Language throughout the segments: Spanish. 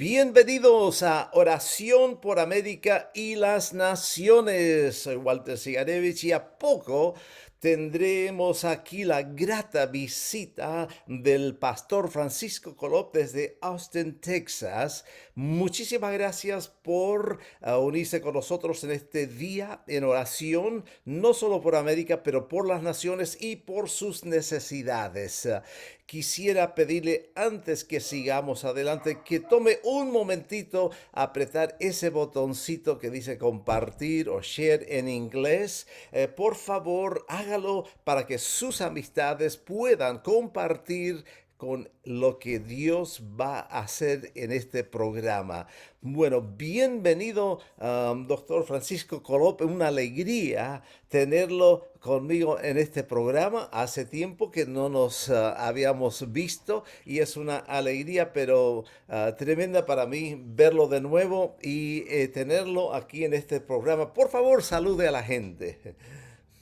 Bienvenidos a Oración por América y las Naciones. Soy Walter Sigarevich y a poco tendremos aquí la grata visita del pastor Francisco Colop desde Austin, Texas. Muchísimas gracias por unirse con nosotros en este día en oración, no solo por América, pero por las naciones y por sus necesidades. Quisiera pedirle antes que sigamos adelante que tome un momentito a apretar ese botoncito que dice compartir o share en inglés. Por favor, hágalo para que sus amistades puedan compartir con lo que Dios va a hacer en este programa. Bueno, bienvenido, doctor Francisco Colop. Una alegría tenerlo conmigo en este programa. Hace tiempo que no nos habíamos visto y es una alegría, pero tremenda para mí verlo de nuevo y tenerlo aquí en este programa. Por favor, salude a la gente.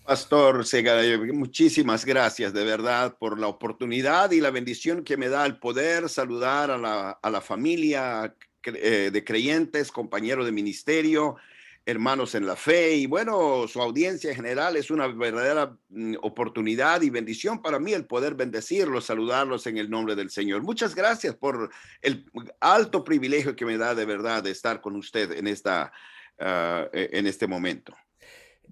Pastor Sega, muchísimas gracias de verdad por la oportunidad y la bendición que me da el poder saludar a la familia de creyentes, compañeros de ministerio, hermanos en la fe y bueno, su audiencia en general. Es una verdadera oportunidad y bendición para mí el poder bendecirlos, saludarlos en el nombre del Señor. Muchas gracias por el alto privilegio que me da de verdad de estar con usted en este momento.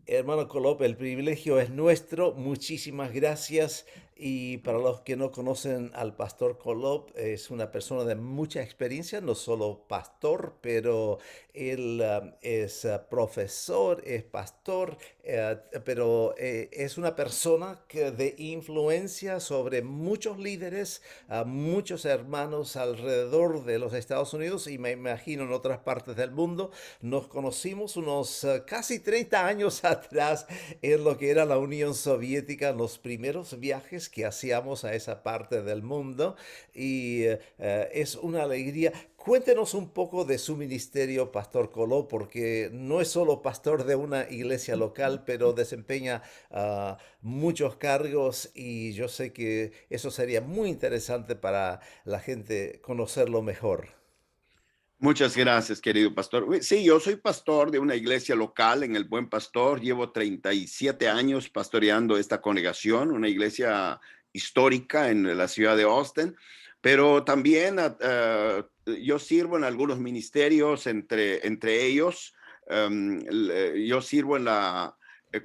Hermano Colop, el privilegio es nuestro. Muchísimas gracias. Y para los que no conocen al pastor Colop, es una persona de mucha experiencia, no solo pastor, pero él es profesor, es pastor, pero es una persona de influencia sobre muchos líderes, muchos hermanos alrededor de los Estados Unidos y me imagino en otras partes del mundo. Nos conocimos unos casi 30 años atrás en lo que era la Unión Soviética, los primeros viajes que hacíamos a esa parte del mundo y es una alegría. Cuéntenos un poco de su ministerio, Pastor Coló, porque no es solo pastor de una iglesia local, pero desempeña muchos cargos y yo sé que eso sería muy interesante para la gente conocerlo mejor. Muchas gracias, querido pastor. Sí, yo soy pastor de una iglesia local en El Buen Pastor. Llevo 37 años pastoreando esta congregación, una iglesia histórica en la ciudad de Austin, pero también yo sirvo en algunos ministerios, entre ellos, yo sirvo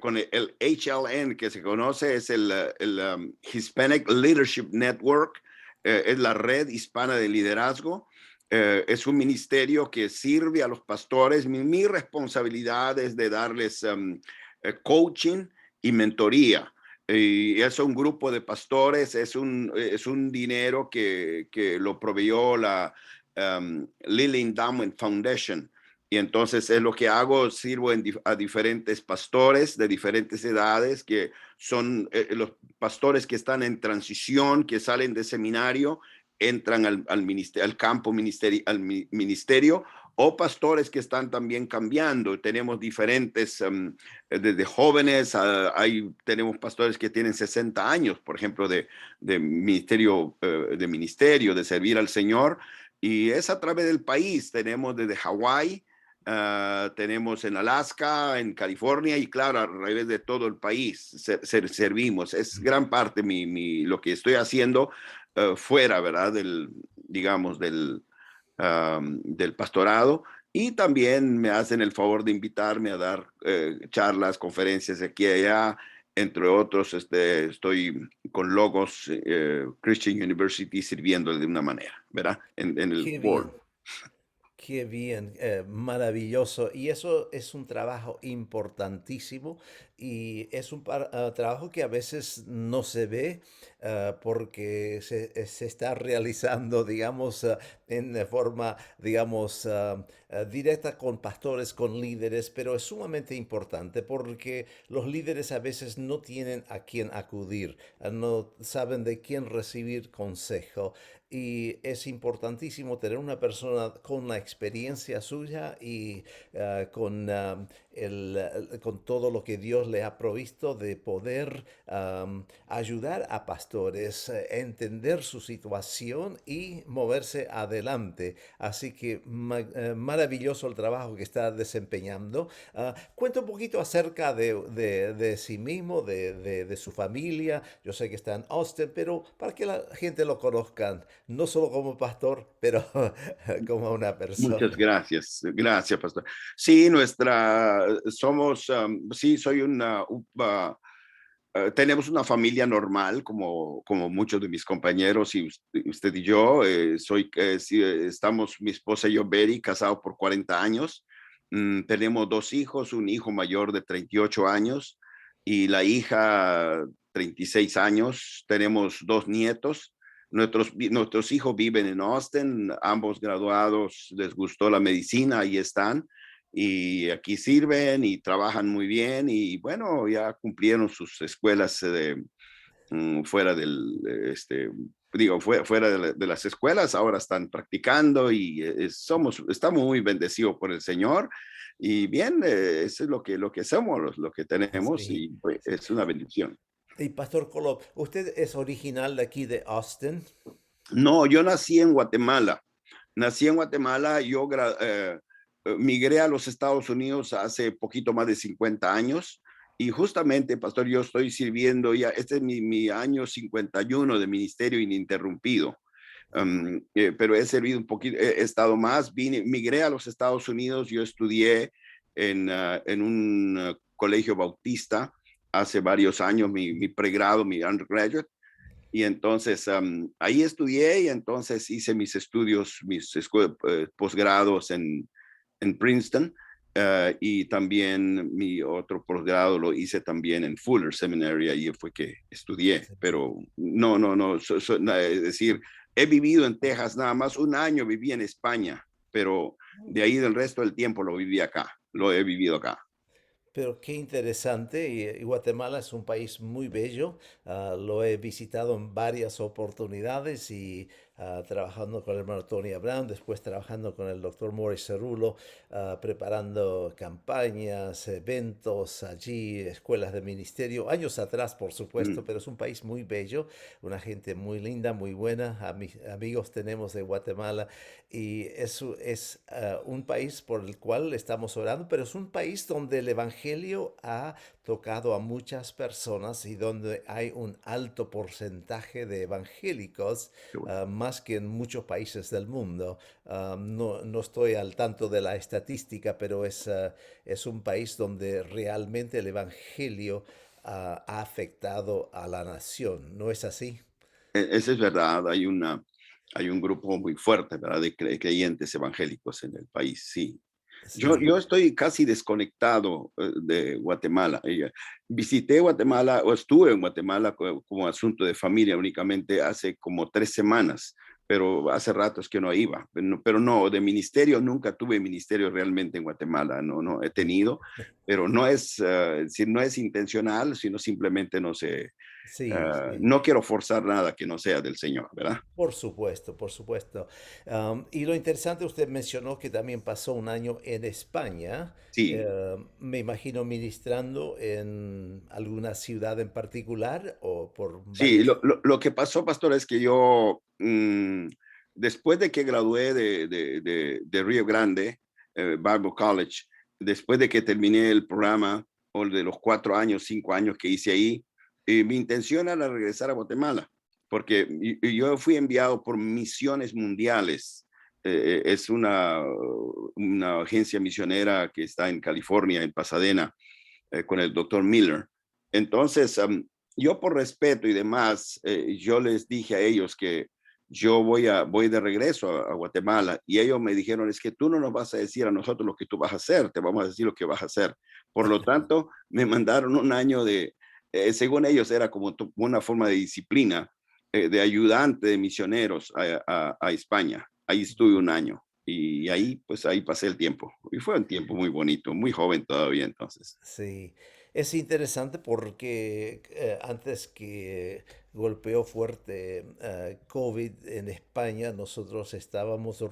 con el HLN, que se conoce, es el Hispanic Leadership Network, es la red hispana de liderazgo. Es un ministerio que sirve a los pastores. Mi responsabilidad es de darles coaching y mentoría. Y es un grupo de pastores, es un dinero que lo proveyó la Lilly Endowment Foundation. Y entonces es lo que hago, sirvo a diferentes pastores de diferentes edades, que son los pastores que están en transición, que salen de seminario, entran al campo ministerio, o pastores que están también cambiando. Tenemos diferentes, desde jóvenes, tenemos pastores que tienen 60 años, por ejemplo, ministerio, de servir al Señor, y es a través del país. Tenemos desde Hawái, tenemos en Alaska, en California y claro, a través de todo el país servimos. Es gran parte lo que estoy haciendo fuera, ¿verdad? Digamos, del pastorado. Y también me hacen el favor de invitarme a dar charlas, conferencias aquí y allá, entre otros. Estoy con Logos Christian University sirviendo de una manera, ¿verdad? En el Qué board. bien. Qué bien, maravilloso. Y eso es un trabajo importantísimo y es un trabajo que a veces no se ve porque se está realizando, digamos, en forma, digamos, directa con pastores, con líderes, pero es sumamente importante porque los líderes a veces no tienen a quién acudir, no saben de quién recibir consejo. y es importantísimo tener una persona con la experiencia suya y con todo lo que Dios le ha provisto de poder ayudar a pastores a entender su situación y moverse adelante. Así que maravilloso el trabajo que está desempeñando. Cuenta un poquito acerca de sí mismo, de su familia. Yo sé que está en Austin, pero para que la gente lo conozcan, no solo como pastor, pero como una Muchas persona. gracias. Gracias, pastor. Sí, somos, sí, soy tenemos una familia normal, como muchos de mis compañeros y usted y yo. Sí, estamos, mi esposa y yo, Betty, casados por 40 años. Tenemos dos hijos, un hijo mayor de 38 años y la hija 36 años. Tenemos dos nietos. Nuestros hijos viven en Austin, ambos graduados, les gustó la medicina, ahí están y aquí sirven y trabajan muy bien y bueno, ya cumplieron sus escuelas fuera fuera de las escuelas, ahora están practicando y estamos muy bendecidos por el Señor y bien, eso es lo que somos, lo que tenemos Sí, y pues, sí. es una bendición. Y Pastor Colo, ¿usted es original de aquí de Austin? No, yo nací en Guatemala. Nací en Guatemala, migré a los Estados Unidos hace poquito más de 50 años y justamente, pastor, yo estoy sirviendo ya, este es mi año 51 de ministerio ininterrumpido. Pero he servido un poquito, he estado más, migré a los Estados Unidos, yo estudié en un colegio bautista hace varios años, mi pregrado, mi undergraduate, y entonces ahí estudié y entonces hice mis estudios, posgrados en Princeton. Y también mi otro posgrado lo hice también en Fuller Seminary, ahí fue que estudié, pero no, es decir, he vivido en Texas nada más un año, viví en España, pero de ahí del resto del tiempo lo viví acá, lo he vivido acá. Pero qué interesante, y Guatemala es un país muy bello, lo he visitado en varias oportunidades y trabajando con el hermano Tony Abraham, después trabajando con el doctor Morris Cerulo, preparando campañas, eventos allí, escuelas de ministerio, años atrás por supuesto, Mm. pero es un país muy bello, una gente muy linda, muy buena, amigos tenemos de Guatemala y eso es un país por el cual estamos orando, pero es un país donde el Evangelio ha tocado a muchas personas y donde hay un alto porcentaje de evangélicos, Qué bueno. más que en muchos países del mundo. No estoy al tanto de la estadística, pero es un país donde realmente el Evangelio ha afectado a la nación. ¿No es así? Eso es verdad, hay un grupo muy fuerte, ¿verdad? De creyentes evangélicos en el país, sí. Yo Sí. estoy casi desconectado de Guatemala. Visité Guatemala o estuve en Guatemala como asunto de familia únicamente hace como 3 semanas, pero hace ratos que no iba. Pero no, de ministerio nunca tuve ministerio realmente en Guatemala. No he tenido, pero no es, si no es intencional, sino simplemente no sé. Sí, sí. No quiero forzar nada que no sea del Señor, ¿verdad? Por supuesto, por supuesto. Y lo interesante, usted mencionó que también pasó un año en España, Sí, me imagino ministrando en alguna ciudad en particular o por sí, varios... lo que pasó, pastor, es que yo, después de que gradué de Río Grande, Bible College, después de que terminé el programa, o de los 4 años, 5 años que hice ahí, mi intención era regresar a Guatemala, porque yo fui enviado por Misiones Mundiales. Es una agencia misionera que está en California, en Pasadena, con el doctor Miller. Entonces, yo por respeto y demás, yo les dije a ellos que yo voy de regreso a Guatemala y ellos me dijeron, es que tú no nos vas a decir a nosotros lo que tú vas a hacer, te vamos a decir lo que vas a hacer. Por lo tanto, me mandaron un año según ellos era como una forma de disciplina, de ayudante de misioneros a España. Ahí estuve un año y ahí, pues ahí pasé el tiempo. Y fue un tiempo muy bonito, muy joven todavía entonces. Sí, es interesante porque antes que golpeó fuerte COVID en España, nosotros estábamos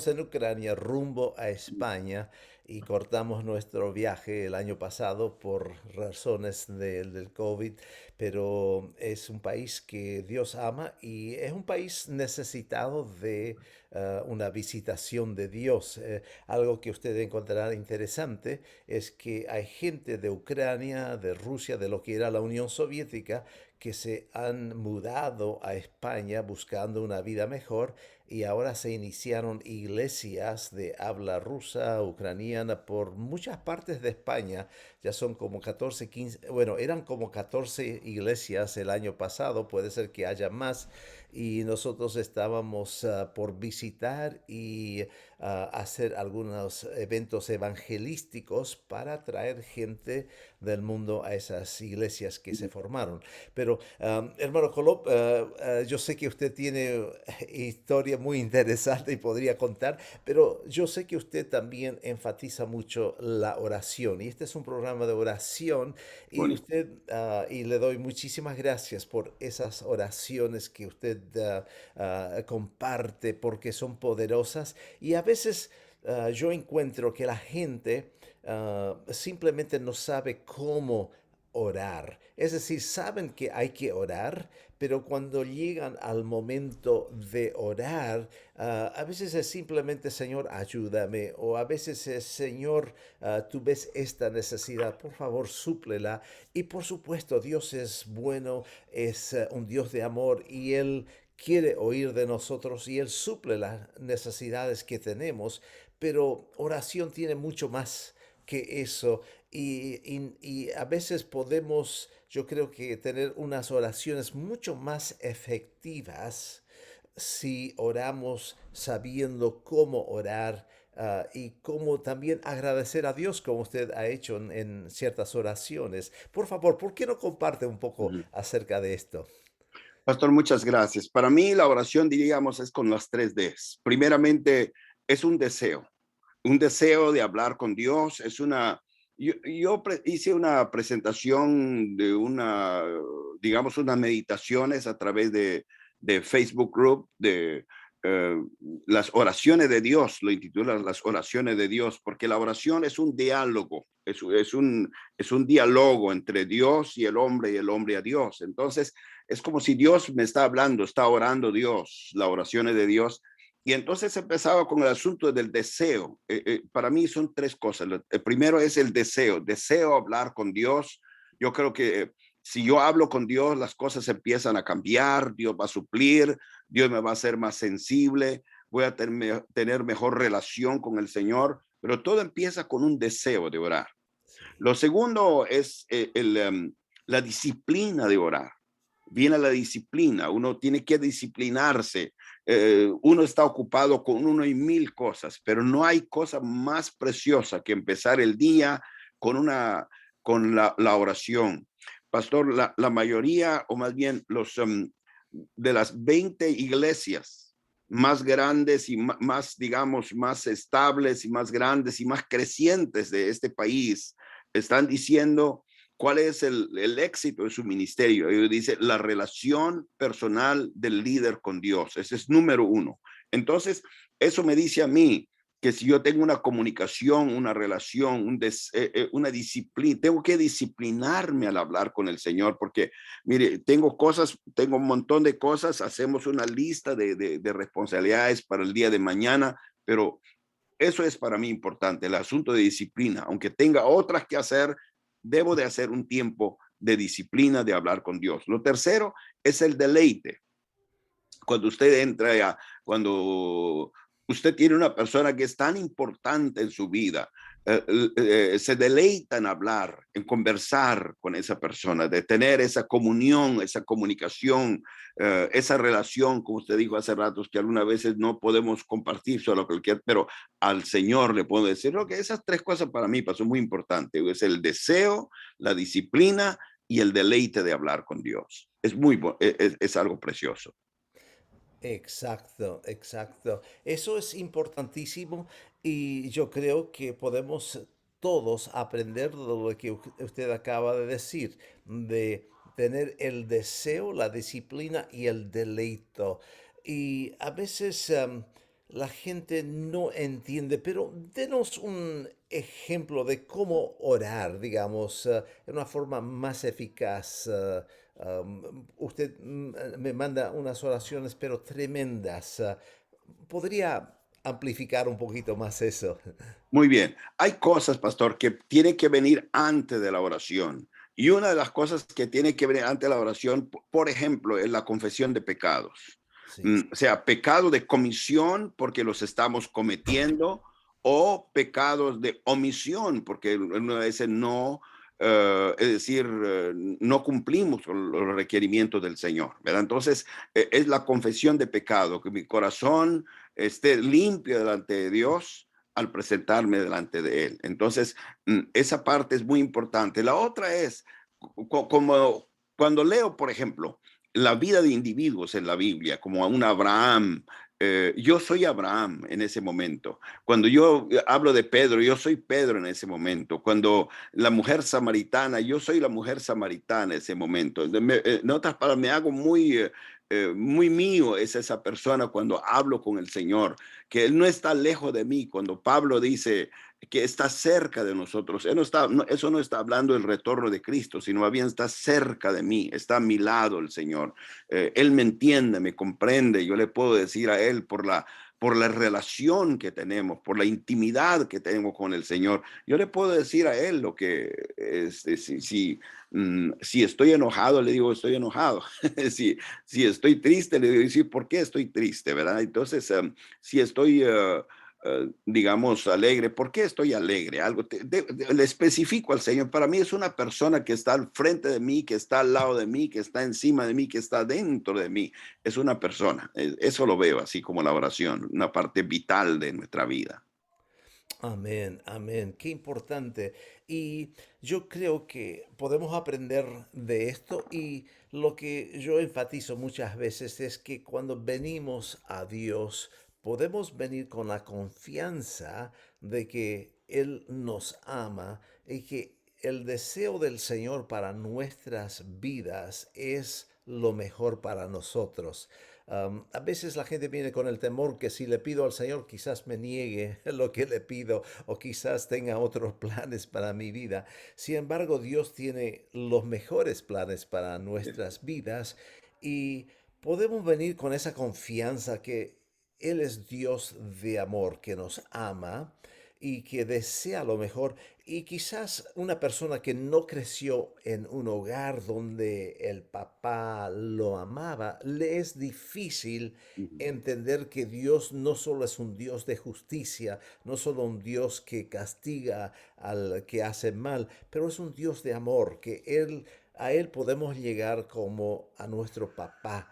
en Ucrania rumbo a España y cortamos nuestro viaje el año pasado por razones del COVID, pero es un país que Dios ama y es un país necesitado de una visitación de Dios. Algo que usted encontrará interesante es que hay gente de Ucrania, de Rusia, de lo que era la Unión Soviética, que se han mudado a España buscando una vida mejor y ahora se iniciaron iglesias de habla rusa, ucraniana por muchas partes de España. Ya son como 14, 15, bueno, eran como 14 iglesias el año pasado, puede ser que haya más. Y nosotros estábamos por visitar y hacer algunos eventos evangelísticos para traer gente del mundo a esas iglesias que se formaron. Pero, hermano Colop, yo sé que usted tiene historia muy interesante y podría contar, pero yo sé que usted también enfatiza mucho la oración. Y este es un programa de oración y Bonito. usted, y le doy muchísimas gracias por esas oraciones que usted comparte porque son poderosas. Y a veces yo encuentro que la gente simplemente no sabe cómo orar. Es decir, saben que hay que orar, pero cuando llegan al momento de orar, a veces es simplemente, Señor, ayúdame, o a veces es, Señor, tú ves esta necesidad, por favor, súplela. Y por supuesto, Dios es bueno, es un Dios de amor y Él quiere oír de nosotros y Él suple las necesidades que tenemos, pero oración tiene mucho más que eso y a veces podemos, yo creo que tener unas oraciones mucho más efectivas si oramos sabiendo cómo orar y cómo también agradecer a Dios como usted ha hecho en ciertas oraciones. Por favor, ¿por qué no comparte un poco Ujú. acerca de esto? Pastor, muchas gracias. Para mí la oración, diríamos, es con las tres Ds. Primeramente, es un deseo de hablar con Dios. Hice una presentación de digamos, unas meditaciones a través de Facebook Group, de eh, las oraciones de Dios, lo intitulan las oraciones de Dios, porque la oración es un diálogo, es un diálogo entre Dios y el hombre a Dios. Entonces, es como si Dios me está hablando, está orando Dios, la oración es de Dios. Y entonces empezaba con el asunto del deseo. Para mí son tres cosas. El primero es el deseo hablar con Dios. Yo creo que si yo hablo con Dios, las cosas empiezan a cambiar, Dios va a suplir, Dios me va a hacer más sensible, voy a tener mejor relación con el Señor, pero todo empieza con un deseo de orar. Sí. Lo segundo es la disciplina de orar. Viene la disciplina, uno tiene que disciplinarse. Uno está ocupado con uno y mil cosas, pero no hay cosa más preciosa que empezar el día con con la oración. Pastor, la mayoría, o más bien de las 20 iglesias más grandes y más, digamos, más estables y más grandes y más crecientes de este país, están diciendo cuál es el éxito de su ministerio. Ellos dicen la relación personal del líder con Dios. Ese es número uno. Entonces, eso me dice a mí que si yo tengo una comunicación, una relación, una disciplina, tengo que disciplinarme al hablar con el Señor, porque, mire, tengo un montón de cosas, hacemos una lista de responsabilidades para el día de mañana, pero eso es para mí importante, el asunto de disciplina. Aunque tenga otras que hacer, debo de hacer un tiempo de disciplina, de hablar con Dios. Lo tercero es el deleite. Cuando usted entra cuando usted tiene una persona que es tan importante en su vida, se deleita en hablar, en conversar con esa persona, de tener esa comunión, esa comunicación, esa relación, como usted dijo hace ratos, que algunas veces no podemos compartir solo cualquier, pero al Señor le puedo decir, lo que esas tres cosas para mí son muy importantes, es el deseo, la disciplina y el deleite de hablar con Dios. Es algo precioso. Exacto, exacto. Eso es importantísimo y yo creo que podemos todos aprender de lo que usted acaba de decir, de tener el deseo, la disciplina y el deleito. Y a veces la gente no entiende, pero denos un ejemplo de cómo orar, digamos, de una forma más eficaz. Usted me manda unas oraciones, pero tremendas. ¿Podría amplificar un poquito más eso? Muy bien. Hay cosas, pastor, que tienen que venir antes de la oración. Y una de las cosas que tiene que venir antes de la oración, por ejemplo, es la confesión de pecados. Sí. O sea, pecado de comisión porque los estamos cometiendo o pecados de omisión porque una vez no, es decir, no cumplimos con los requerimientos del Señor, ¿verdad? Entonces, es la confesión de pecado, que mi corazón esté limpio delante de Dios al presentarme delante de Él. Entonces, esa parte es muy importante. La otra es, como cuando leo, por ejemplo, la vida de individuos en la Biblia, como a un Abraham, yo soy Abraham en ese momento. Cuando yo hablo de Pedro, yo soy Pedro en ese momento. Cuando la mujer samaritana, yo soy la mujer samaritana en ese momento. En otras palabras, me hago muy mío es esa persona cuando hablo con el Señor, que Él no está lejos de mí. Cuando Pablo dice que está cerca de nosotros, él no está, eso no está hablando del retorno de Cristo, sino más bien está cerca de mí, está a mi lado el Señor. Él me entiende, me comprende. Yo le puedo decir a Él por la relación que tenemos, por la intimidad que tenemos con el Señor. Yo le puedo decir a Él lo que es, si estoy enojado, le digo, estoy enojado. Si estoy triste, le digo, sí, ¿por qué estoy triste? ¿Verdad? Entonces, si estoy, digamos, alegre, ¿por qué estoy alegre? Algo le especifico al Señor. Para mí es una persona que está al frente de mí, que está al lado de mí, que está encima de mí, que está dentro de mí. Es una persona. Eso lo veo así como la oración, una parte vital de nuestra vida. Amén, amén. Qué importante. Y yo creo que podemos aprender de esto y lo que yo enfatizo muchas veces es que cuando venimos a Dios, podemos venir con la confianza de que Él nos ama y que el deseo del Señor para nuestras vidas es lo mejor para nosotros. A veces la gente viene con el temor que si le pido al Señor quizás me niegue lo que le pido o quizás tenga otros planes para mi vida. Sin embargo, Dios tiene los mejores planes para nuestras vidas y podemos venir con esa confianza que Él es Dios de amor, que nos ama y que desea lo mejor. Y quizás una persona que no creció en un hogar donde el papá lo amaba, le es difícil Ujú. entender que Dios no solo es un Dios de justicia, no solo un Dios que castiga al que hace mal, pero es un Dios de amor, que a Él podemos llegar como a nuestro papá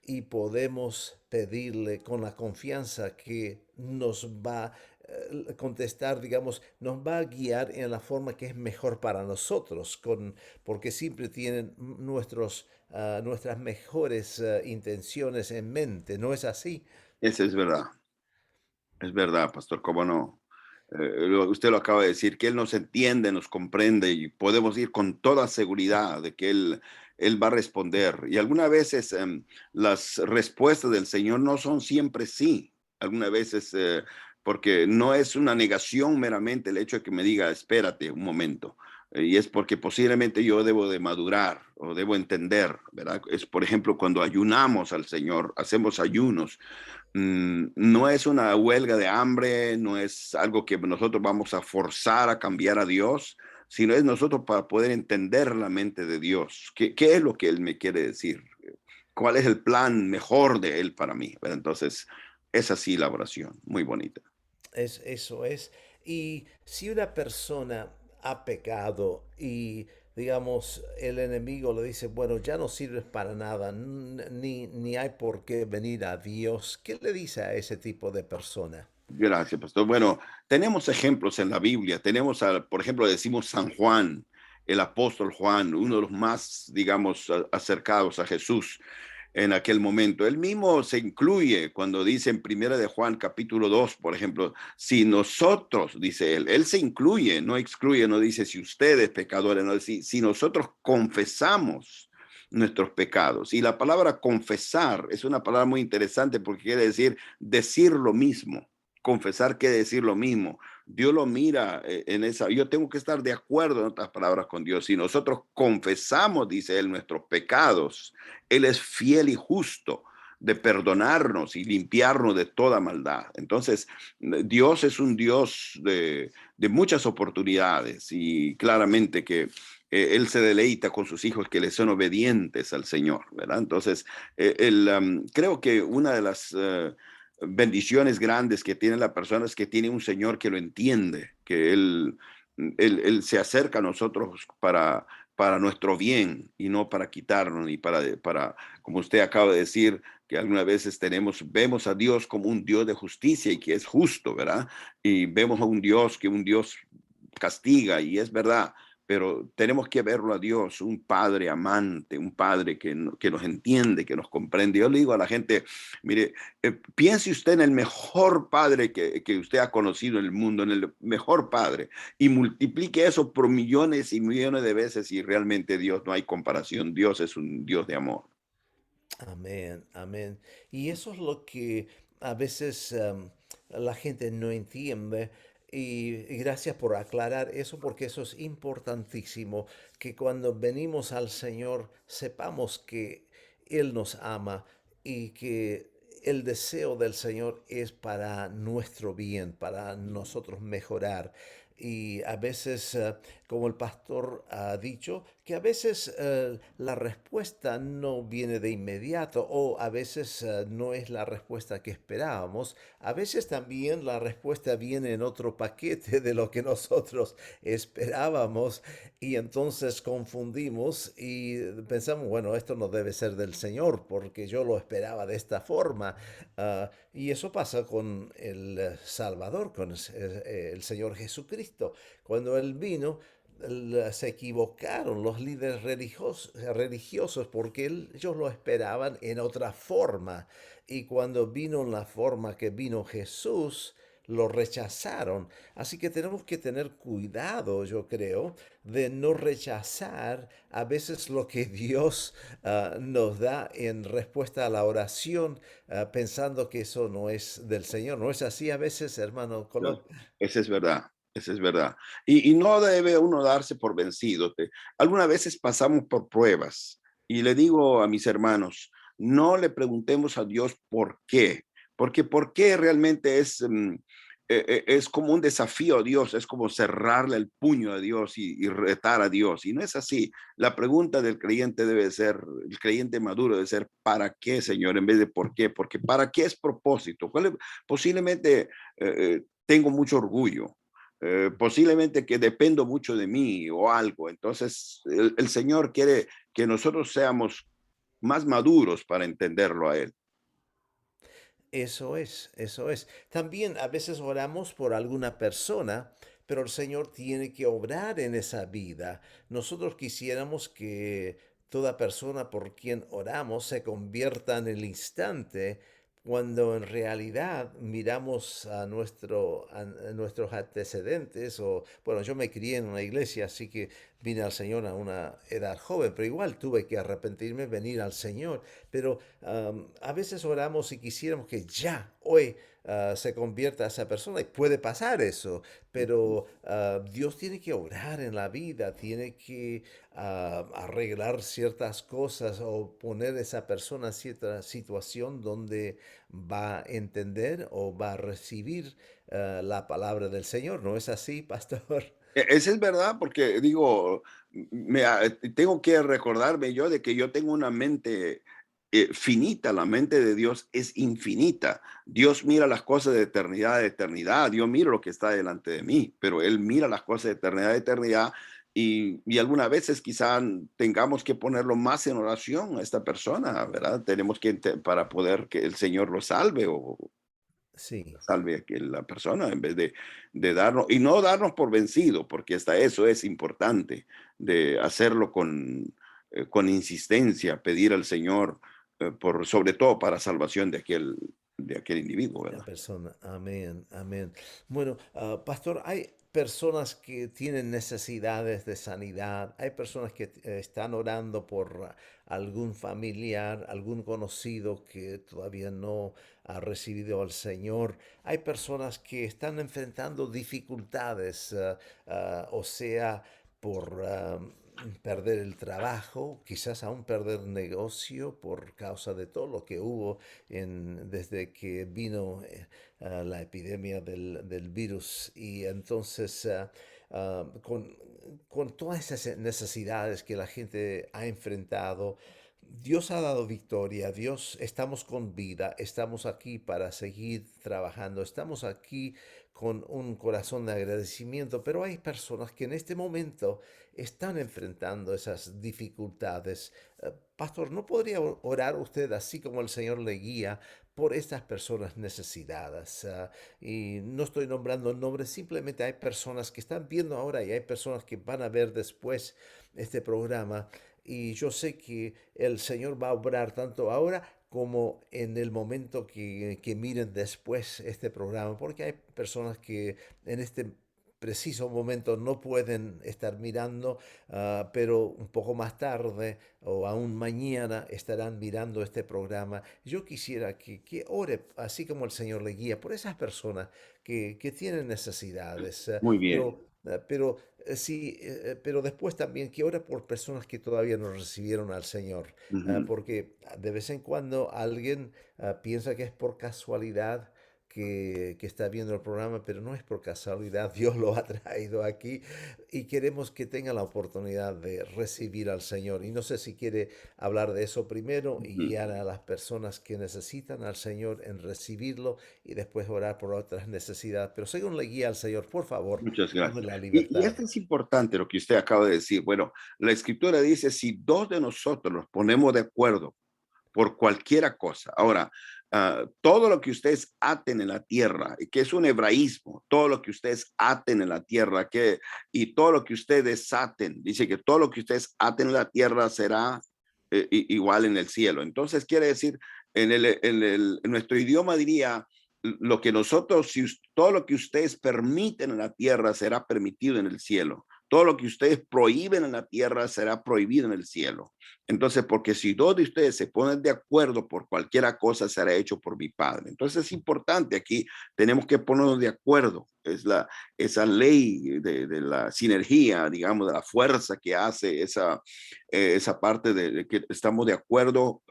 y podemos pedirle con la confianza que nos va a contestar, digamos, nos va a guiar en la forma que es mejor para nosotros, porque siempre tienen nuestras mejores intenciones en mente, ¿no es así? Eso es verdad, pastor, cómo no. Usted lo acaba de decir, que Él nos entiende, nos comprende y podemos ir con toda seguridad de que Él va a responder. Y algunas veces las respuestas del Señor no son siempre sí. Algunas veces, porque no es una negación meramente el hecho de que me diga, espérate un momento. Y es porque posiblemente yo debo de madurar o debo entender, ¿verdad? Es, por ejemplo, cuando ayunamos al Señor, hacemos ayunos. No es una huelga de hambre, no es algo que nosotros vamos a forzar a cambiar a Dios, sino es nosotros para poder entender la mente de Dios. ¿Qué es lo que Él me quiere decir? ¿Cuál es el plan mejor de Él para mí? ¿Verdad? Entonces, es así la oración, muy bonita. Eso es. Y si una persona ha pecado y, digamos, el enemigo le dice, bueno, ya no sirves para nada, ni hay por qué venir a Dios, ¿qué le dice a ese tipo de persona? Gracias, pastor. Bueno, tenemos ejemplos en la Biblia. Tenemos, por ejemplo, decimos San Juan, el apóstol Juan, uno de los más, digamos, acercados a Jesús en aquel momento. Él mismo se incluye cuando dice en Primera de Juan, capítulo 2, por ejemplo, si nosotros, dice él se incluye, no excluye, no dice si ustedes pecadores, no, si nosotros confesamos. nuestros pecados. Y la palabra confesar es una palabra muy interesante porque quiere decir lo mismo. Confesar quiere decir lo mismo. Dios lo mira en esa. Yo tengo que estar de acuerdo en otras palabras con Dios. Si nosotros confesamos, dice Él, nuestros pecados, Él es fiel y justo de perdonarnos y limpiarnos de toda maldad. Entonces, Dios es un Dios de muchas oportunidades y claramente que Él se deleita con sus hijos que le son obedientes al Señor, ¿verdad? Entonces, creo que una de las bendiciones grandes que tiene la persona es que tiene un Señor que lo entiende, que Él se acerca a nosotros para nuestro bien y no para quitarnos ni para, como usted acaba de decir, que algunas veces vemos a Dios como un Dios de justicia y que es justo, ¿verdad? Y vemos a un Dios que un Dios castiga y es verdad, pero tenemos que verlo a Dios, un padre amante, un padre que nos entiende, que nos comprende. Yo le digo a la gente, mire, piense usted en el mejor padre que usted ha conocido en el mundo, en el mejor padre, y multiplique eso por millones y millones de veces y realmente Dios no hay comparación. Dios es un Dios de amor. Amén, amén. Y eso es lo que a veces la gente no entiende. Y gracias por aclarar eso, porque eso es importantísimo, que cuando venimos al Señor sepamos que Él nos ama y que el deseo del Señor es para nuestro bien, para nosotros mejorar. Y a veces, como el pastor ha dicho, que a veces la respuesta no viene de inmediato o a veces no es la respuesta que esperábamos. A veces también la respuesta viene en otro paquete de lo que nosotros esperábamos y entonces confundimos y pensamos, bueno, esto no debe ser del Señor porque yo lo esperaba de esta forma. Y eso pasa con el Salvador, con el Señor Jesucristo. Cuando Él vino, se equivocaron los líderes religiosos porque ellos lo esperaban en otra forma. Y cuando vino en la forma que vino Jesús, lo rechazaron. Así que tenemos que tener cuidado, yo creo, de no rechazar a veces lo que Dios nos da en respuesta a la oración, pensando que eso no es del Señor. ¿No es así a veces, hermano No, Colón? esa es verdad, esa es verdad. Y no debe uno darse por vencido. Algunas veces pasamos por pruebas y le digo a mis hermanos, no le preguntemos a Dios por qué, porque por qué realmente es como un desafío a Dios, es como cerrarle el puño a Dios y retar a Dios. Y no es así. La pregunta del creyente debe ser, el creyente maduro debe ser, ¿para qué, Señor? En vez de por qué, porque ¿para qué es propósito? Posiblemente tengo mucho orgullo, posiblemente que dependo mucho de mí o algo. Entonces, el Señor quiere que nosotros seamos más maduros para entenderlo a Él. Eso es, eso es. También a veces oramos por alguna persona, pero el Señor tiene que obrar en esa vida. Nosotros quisiéramos que toda persona por quien oramos se convierta en el instante, cuando en realidad miramos a nuestros antecedentes, o bueno, yo me crié en una iglesia, así que vine al Señor a una edad joven, pero igual tuve que arrepentirme, venir al Señor. Pero a veces oramos y quisiéramos que ya, hoy, se convierta esa persona y puede pasar eso, pero Dios tiene que obrar en la vida, tiene que arreglar ciertas cosas o poner a esa persona en cierta situación donde va a entender o va a recibir la palabra del Señor. ¿No es así, pastor? Esa es verdad, porque digo, tengo que recordarme yo de que yo tengo una mente finita, la mente de Dios es infinita. Dios mira las cosas de eternidad a eternidad, Dios mira lo que está delante de mí, pero Él mira las cosas de eternidad a eternidad y algunas veces quizá tengamos que ponerlo más en oración a esta persona, ¿verdad? Tenemos que, para poder que el Señor lo salve o Sí. salve a que la persona en vez de darnos, y no darnos por vencido, porque hasta eso es importante, de hacerlo con insistencia, pedir al Señor, sobre todo para salvación de aquel. de aquel individuo, La ¿verdad? persona, amén, amén. Bueno, pastor, hay personas que tienen necesidades de sanidad, hay personas que están orando por algún familiar, algún conocido que todavía no ha recibido al Señor, hay personas que están enfrentando dificultades, o sea, por perder el trabajo, quizás aún perder negocio por causa de todo lo que hubo desde que vino la epidemia del virus. Y entonces, con todas esas necesidades que la gente ha enfrentado, Dios ha dado victoria, Dios, estamos con vida, estamos aquí para seguir trabajando, estamos aquí con un corazón de agradecimiento, pero hay personas que en este momento están enfrentando esas dificultades. Pastor, ¿no podría orar usted así como el Señor le guía por estas personas necesitadas? Y no estoy nombrando nombres, simplemente hay personas que están viendo ahora y hay personas que van a ver después este programa. Y yo sé que el Señor va a obrar tanto ahora como en el momento que miren después este programa, porque hay personas que en este preciso momento no pueden estar mirando, pero un poco más tarde o aún mañana estarán mirando este programa. Yo quisiera que ore, así como el Señor le guía, por esas personas que tienen necesidades, Muy bien. sí, pero después también que ore por personas que todavía no recibieron al Señor, Ujú. porque de vez en cuando alguien piensa que es por casualidad que está viendo el programa, pero no es por casualidad, Dios lo ha traído aquí y queremos que tenga la oportunidad de recibir al Señor. Y no sé si quiere hablar de eso primero y Ujú. guiar a las personas que necesitan al Señor en recibirlo y después orar por otras necesidades. Pero según le guía al Señor, por favor, Muchas tome gracias. la Y libertad. esto es importante lo que usted acaba de decir. Bueno, la escritura dice, si dos de nosotros nos ponemos de acuerdo por cualquiera cosa. Ahora, todo lo que ustedes aten en la tierra, que es un hebraísmo, todo lo que ustedes aten en la tierra, y todo lo que ustedes desaten, dice que todo lo que ustedes aten en la tierra será igual en el cielo. Entonces quiere decir, en nuestro idioma diría, lo que nosotros, todo lo que ustedes permiten en la tierra será permitido en el cielo. Todo lo que ustedes prohíben en la tierra será prohibido en el cielo. Entonces, porque si dos de ustedes se ponen de acuerdo por cualquier cosa, será hecho por mi Padre. Entonces es importante aquí, tenemos que ponernos de acuerdo. Esa ley de la sinergia, digamos, de la fuerza que hace esa parte de que estamos de acuerdo,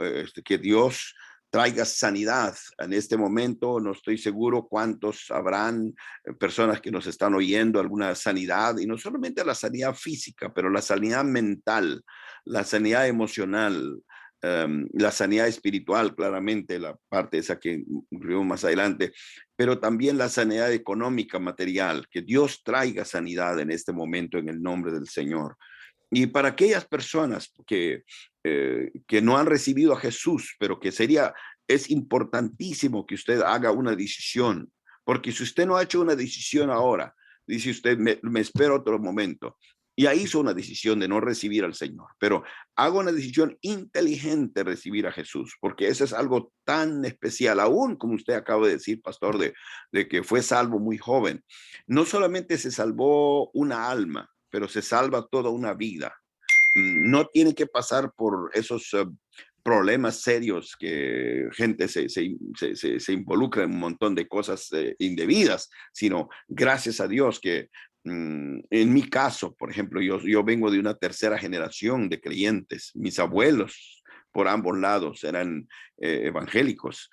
que Dios traiga sanidad. En este momento no estoy seguro cuántos habrán personas que nos están oyendo, alguna sanidad, y no solamente la sanidad física, pero la sanidad mental, la sanidad emocional, la sanidad espiritual, claramente, la parte esa que incluimos más adelante, pero también la sanidad económica, material, que Dios traiga sanidad en este momento en el nombre del Señor. Y para aquellas personas que no han recibido a Jesús, pero es importantísimo que usted haga una decisión, porque si usted no ha hecho una decisión ahora, dice usted, me espero otro momento. Ya hizo una decisión de no recibir al Señor, pero haga una decisión inteligente de recibir a Jesús, porque eso es algo tan especial, aún como usted acaba de decir, pastor, de que fue salvo muy joven. No solamente se salvó una alma, pero se salva toda una vida. No tiene que pasar por esos problemas serios que gente se involucra en un montón de cosas indebidas, sino gracias a Dios que en mi caso, por ejemplo, yo vengo de una tercera generación de creyentes. Mis abuelos por ambos lados eran evangélicos.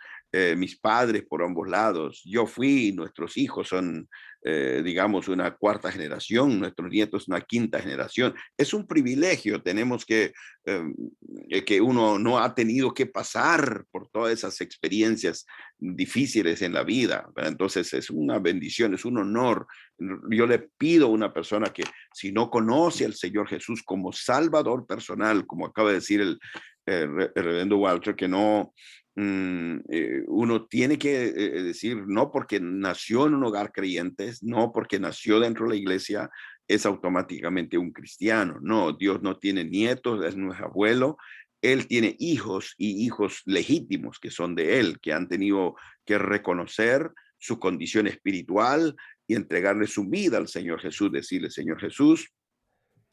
Mis padres por ambos lados. Yo fui, nuestros hijos son, digamos, una cuarta generación, nuestros nietos una quinta generación. Es un privilegio, tenemos que uno no ha tenido que pasar por todas esas experiencias difíciles en la vida. ¿Verdad? Entonces es una bendición, es un honor. Yo le pido a una persona que si no conoce al Señor Jesús como Salvador personal, como acaba de decir el reverendo Walter, que no, uno tiene que decir, no porque nació en un hogar creyente, no porque nació dentro de la iglesia, es automáticamente un cristiano. No, Dios no tiene nietos, es nuestro abuelo, él tiene hijos y hijos legítimos que son de él, que han tenido que reconocer su condición espiritual y entregarle su vida al Señor Jesús, decirle, Señor Jesús,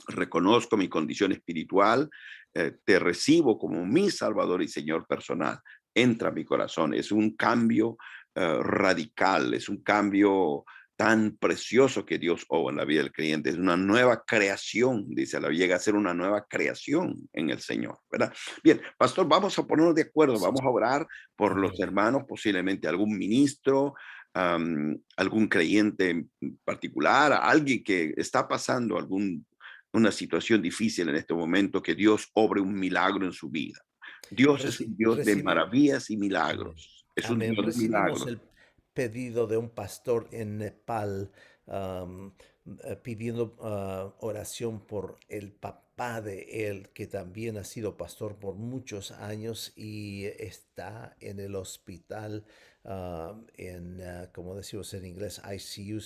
reconozco mi condición espiritual, te recibo como mi Salvador y Señor personal. Entra a mi corazón. Es un cambio radical, es un cambio tan precioso que Dios obra en la vida del creyente. Es una nueva creación, dice la Biblia, llega a ser una nueva creación en el Señor, ¿verdad? Bien, pastor, vamos a ponernos de acuerdo, Sí, vamos a orar por los amén. hermanos, posiblemente algún ministro, algún creyente en particular, alguien que está pasando una situación difícil en este momento, que Dios obre un milagro en su vida. Dios es un Dios de Recibi maravillas y Amén. milagros. Es un Amén. Dios de Recibimos milagros. el pedido de un pastor en Nepal, pidiendo oración por el papá de él, que también ha sido pastor por muchos años y está en el hospital, como decimos en inglés, ICU,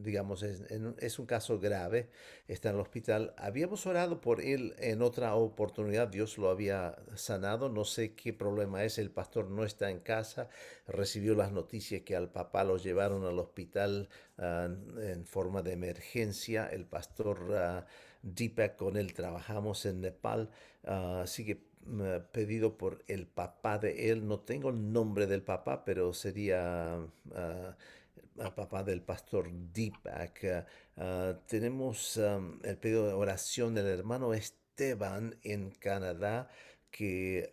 digamos, es un caso grave, está en el hospital. Habíamos orado por él en otra oportunidad, Dios lo había sanado, no sé qué problema es, el pastor no está en casa, recibió las noticias que al papá lo llevaron al hospital en forma de emergencia, el pastor Deepak, con él trabajamos en Nepal, así que pedido por el papá de él, no tengo el nombre del papá, pero sería papá del pastor Deepak. Tenemos el pedido de oración del hermano Esteban en Canadá, que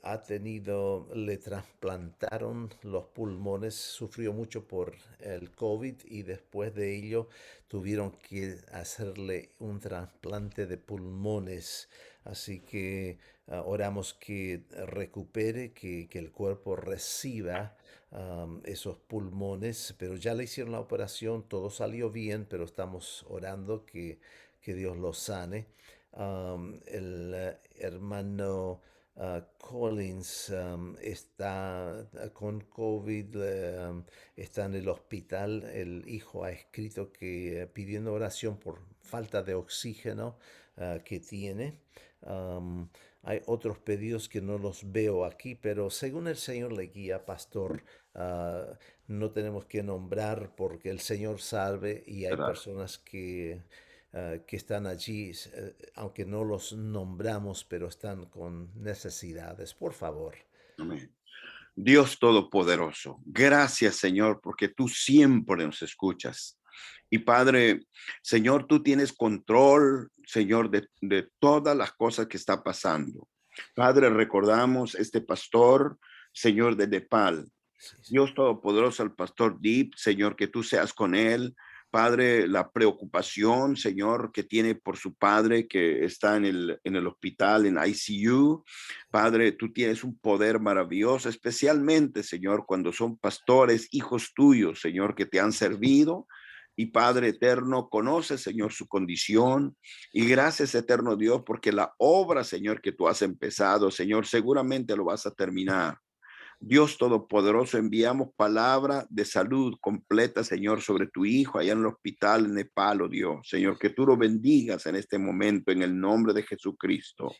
le trasplantaron los pulmones, sufrió mucho por el COVID y después de ello tuvieron que hacerle un trasplante de pulmones. Así que oramos que recupere, que el cuerpo reciba esos pulmones, pero ya le hicieron la operación, todo salió bien, pero estamos orando que Dios lo sane. El hermano Collins está con COVID, está en el hospital. El hijo ha escrito que pidiendo oración por falta de oxígeno que tiene. Um, Hay otros pedidos que no los veo aquí, pero según el Señor le guía, pastor, no tenemos que nombrar porque el Señor salve y hay ¿Verdad? personas que están allí, aunque no los nombramos, pero están con necesidades. Por favor. Amén. Dios Todopoderoso, gracias Señor, porque tú siempre nos escuchas. Y Padre, Señor, tú tienes control, Señor, de todas las cosas que está pasando. Padre, recordamos este pastor, Señor, de Nepal. Sí, sí. Dios Todopoderoso, al pastor Deep, Señor, que tú seas con él. Padre, la preocupación, Señor, que tiene por su padre que está en el hospital, en ICU. Padre, tú tienes un poder maravilloso, especialmente, Señor, cuando son pastores, hijos tuyos, Señor, que te han servido. Y Padre eterno, conoce, Señor, su condición. Y gracias, eterno Dios, porque la obra, Señor, que tú has empezado, Señor, seguramente lo vas a terminar. Dios Todopoderoso, enviamos palabra de salud completa, Señor, sobre tu hijo allá en el hospital en Nepal, oh Dios. Señor, que tú lo bendigas en este momento en el nombre de Jesucristo.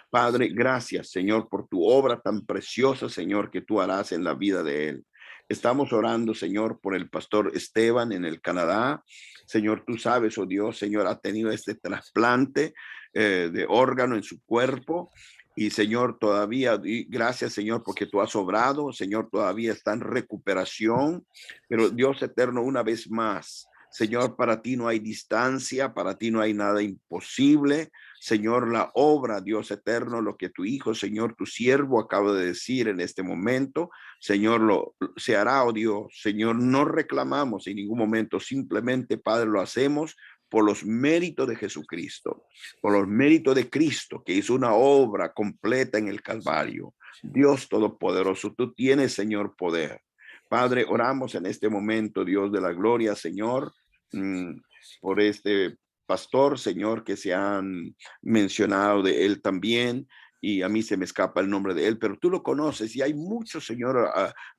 Padre, gracias, Señor, por tu obra tan preciosa, Señor, que tú harás en la vida de él. Estamos orando, Señor, por el pastor Esteban en el Canadá. Señor, tú sabes, oh Dios, Señor, ha tenido este trasplante de órgano en su cuerpo. Y Señor, todavía, y gracias Señor, porque tú has obrado, Señor, todavía está en recuperación, pero Dios eterno, una vez más, Señor, para ti no hay distancia, para ti no hay nada imposible. Señor, la obra, Dios eterno, lo que tu hijo, Señor, tu siervo acaba de decir en este momento, Señor, se hará, oh Dios. Señor, no reclamamos en ningún momento, simplemente, Padre, lo hacemos por los méritos de Jesucristo, por los méritos de Cristo, que hizo una obra completa en el Calvario. Dios Todopoderoso, tú tienes, Señor, poder. Padre, oramos en este momento, Dios de la gloria, Señor, por este pastor, Señor, que se han mencionado de él también, y a mí se me escapa el nombre de él, pero tú lo conoces y hay muchos, Señor,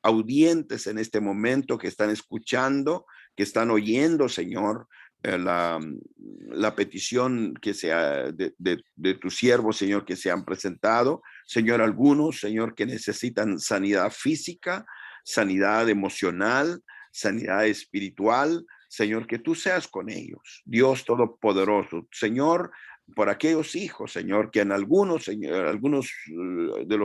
audientes en este momento que están escuchando, que están oyendo, Señor, la petición que sea de tu siervo, Señor, que se han presentado. Señor, algunos, Señor, que necesitan sanidad física, sanidad emocional, sanidad espiritual. Señor, que tú seas con ellos, Dios Todopoderoso. Señor, por aquellos hijos, Señor, que en algunos, Señor, algunos de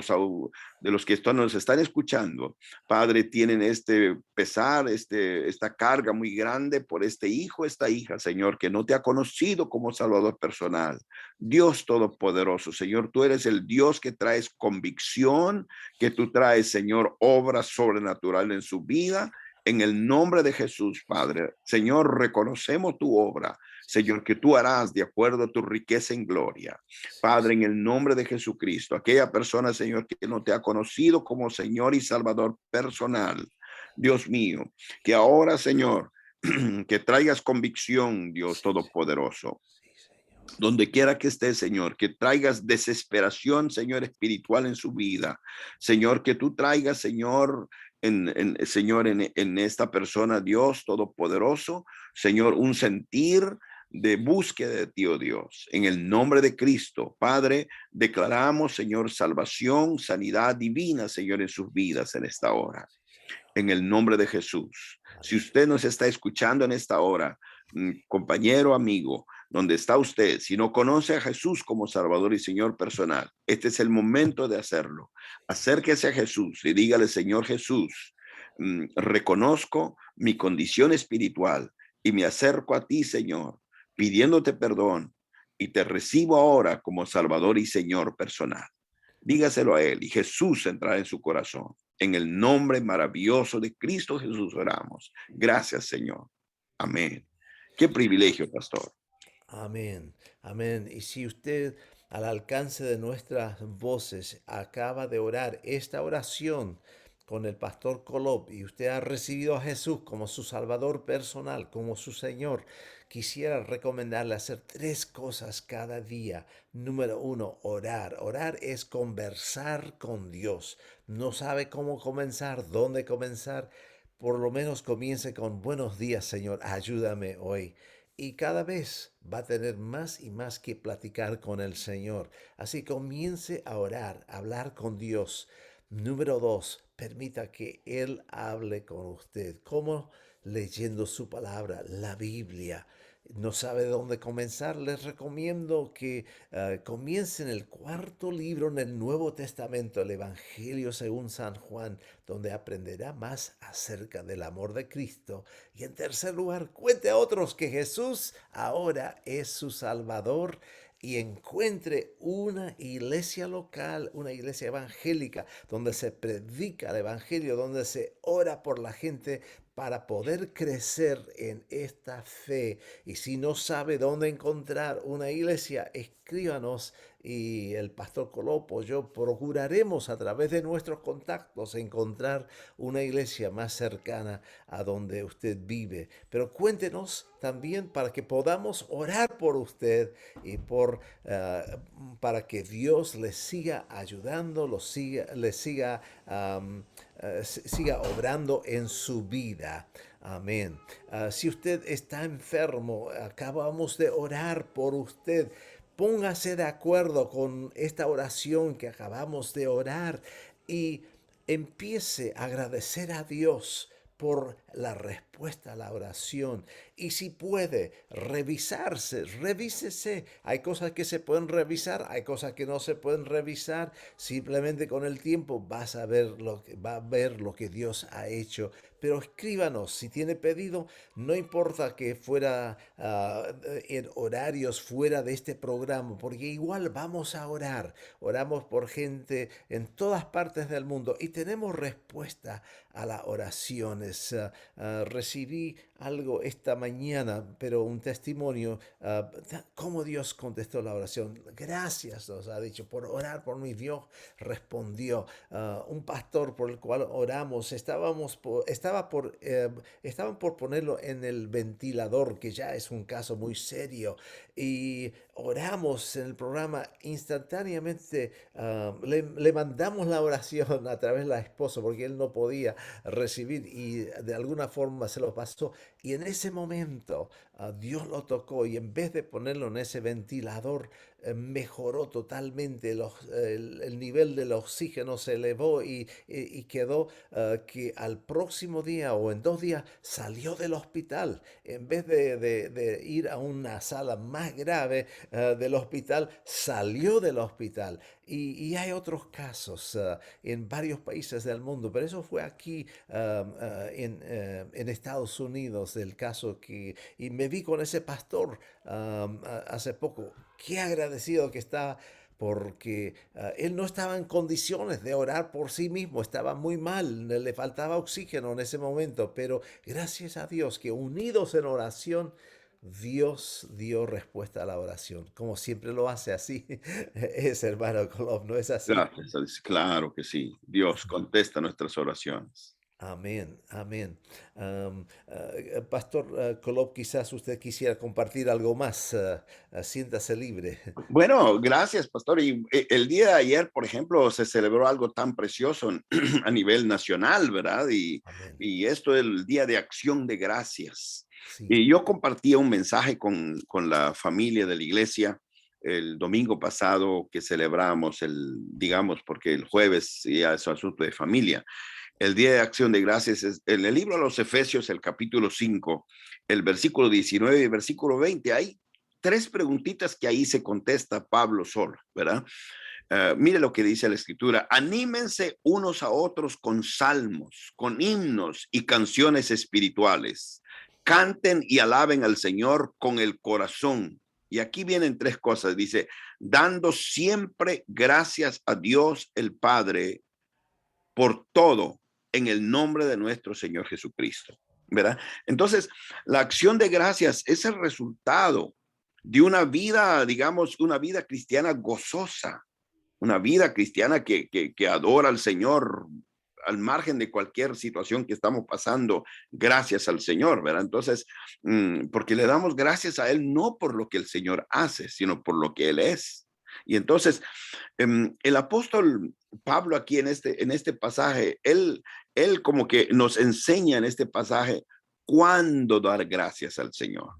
los que nos están escuchando, Padre, tienen este pesar, esta carga muy grande por este hijo, esta hija, Señor, que no te ha conocido como Salvador personal. Dios Todopoderoso, Señor, tú eres el Dios que traes convicción, que tú traes, Señor, obra sobrenatural en su vida. En el nombre de Jesús, Padre, Señor, reconocemos tu obra, Señor, que tú harás de acuerdo a tu riqueza en gloria. Padre, en el nombre de Jesucristo, aquella persona, Señor, que no te ha conocido como Señor y Salvador personal, Dios mío, que ahora, Señor, que traigas convicción, Dios Todopoderoso, donde quiera que esté, Señor, que traigas desesperación, Señor, espiritual en su vida. Señor, que tú traigas, Señor, Señor, en esta persona, Dios Todopoderoso, Señor, un sentir de búsqueda de ti, oh Dios. En el nombre de Cristo, Padre, declaramos, Señor, salvación, sanidad divina, Señor, en sus vidas en esta hora. En el nombre de Jesús. Si usted nos está escuchando en esta hora, compañero, amigo, donde está usted, si no conoce a Jesús como Salvador y Señor personal, este es el momento de hacerlo. Acérquese a Jesús y dígale: Señor Jesús, reconozco mi condición espiritual y me acerco a ti, Señor, pidiéndote perdón, y te recibo ahora como Salvador y Señor personal. Dígaselo a él y Jesús entrará en su corazón. En el nombre maravilloso de Cristo Jesús oramos. Gracias, Señor. Amén. Qué privilegio, pastor. Amén, amén. Y si usted al alcance de nuestras voces acaba de orar esta oración con el pastor Colob y usted ha recibido a Jesús como su Salvador personal, como su Señor, quisiera recomendarle hacer tres cosas cada día. Número uno, orar. Orar es conversar con Dios. No sabe cómo comenzar, dónde comenzar. Por lo menos comience con: buenos días, Señor, ayúdame hoy. Y cada vez va a tener más y más que platicar con el Señor. Así comience a orar, a hablar con Dios. Número dos, permita que Él hable con usted. ¿Cómo? Leyendo su palabra, la Biblia. No sabe dónde comenzar, les recomiendo que comience en el cuarto libro en el Nuevo Testamento, el Evangelio según San Juan, donde aprenderá más acerca del amor de Cristo. Y en tercer lugar, cuente a otros que Jesús ahora es su Salvador, y encuentre una iglesia local, una iglesia evangélica, donde se predica el Evangelio, donde se ora por la gente para poder crecer en esta fe. Y si no sabe dónde encontrar una iglesia, escríbanos y el pastor Colopo, yo procuraremos a través de nuestros contactos encontrar una iglesia más cercana a donde usted vive. Pero cuéntenos también para que podamos orar por usted y para que Dios le siga ayudando, le siga obrando en su vida. Amén. Si usted está enfermo, acabamos de orar por usted. Póngase de acuerdo con esta oración que acabamos de orar y empiece a agradecer a Dios por la respuesta a la oración. Y si puede revisarse, revísese. Hay cosas que se pueden revisar, hay cosas que no se pueden revisar. Simplemente con el tiempo va a ver lo que Dios ha hecho. Pero escríbanos si tiene pedido, no importa que fuera en horarios fuera de este programa, porque igual vamos a orar. Oramos por gente en todas partes del mundo y tenemos respuesta a las oraciones. Recibí algo esta mañana, pero un testimonio, cómo Dios contestó la oración. Gracias, nos ha dicho, por orar por mí. Dios respondió. Un pastor por el cual oramos, estaban por ponerlo en el ventilador, que ya es un caso muy serio, y oramos en el programa instantáneamente. Le mandamos la oración a través de la esposa porque él no podía recibir y de alguna forma se lo pasó. Y en ese momento Dios lo tocó y en vez de ponerlo en ese ventilador, mejoró totalmente, el nivel del oxígeno se elevó y quedó que al próximo día o en 2 días salió del hospital. En vez de ir a una sala más grave del hospital, salió del hospital. Y hay otros casos en varios países del mundo, pero eso fue aquí en Estados Unidos, el caso y me vi con ese pastor hace poco. Qué agradecido que está porque él no estaba en condiciones de orar por sí mismo, estaba muy mal, le faltaba oxígeno en ese momento, pero gracias a Dios que unidos en oración, Dios dio respuesta a la oración, como siempre lo hace así, es hermano Colom, ¿no es así? Gracias. Claro que sí. Dios contesta nuestras oraciones. Amén, amén. Pastor Kolob, quizás usted quisiera compartir algo más. Siéntase libre. Bueno, gracias, pastor. Y el día de ayer, por ejemplo, se celebró algo tan precioso a nivel nacional, ¿verdad? Amén. Y esto es el Día de Acción de Gracias. Sí, Y yo compartía un mensaje con la familia de la iglesia el domingo pasado que celebramos digamos, porque el jueves ya es asunto de familia. El Día de Acción de Gracias es en el libro de los Efesios, el capítulo 5, el versículo 19 y el versículo 20. Hay tres preguntitas que ahí se contesta Pablo solo, ¿verdad? Mire lo que dice la escritura: anímense unos a otros con salmos, con himnos y canciones espirituales. Canten y alaben al Señor con el corazón. Y aquí vienen tres cosas. Dice, dando siempre gracias a Dios el Padre por todo en el nombre de nuestro Señor Jesucristo, ¿verdad? Entonces, la acción de gracias es el resultado de una vida, digamos, una vida cristiana gozosa, una vida cristiana que adora al Señor al margen de cualquier situación que estamos pasando, gracias al Señor, ¿verdad? Entonces, porque le damos gracias a Él no por lo que el Señor hace, sino por lo que Él es. Y entonces, el apóstol Pablo aquí en este pasaje, él como que nos enseña en este pasaje cuándo dar gracias al Señor,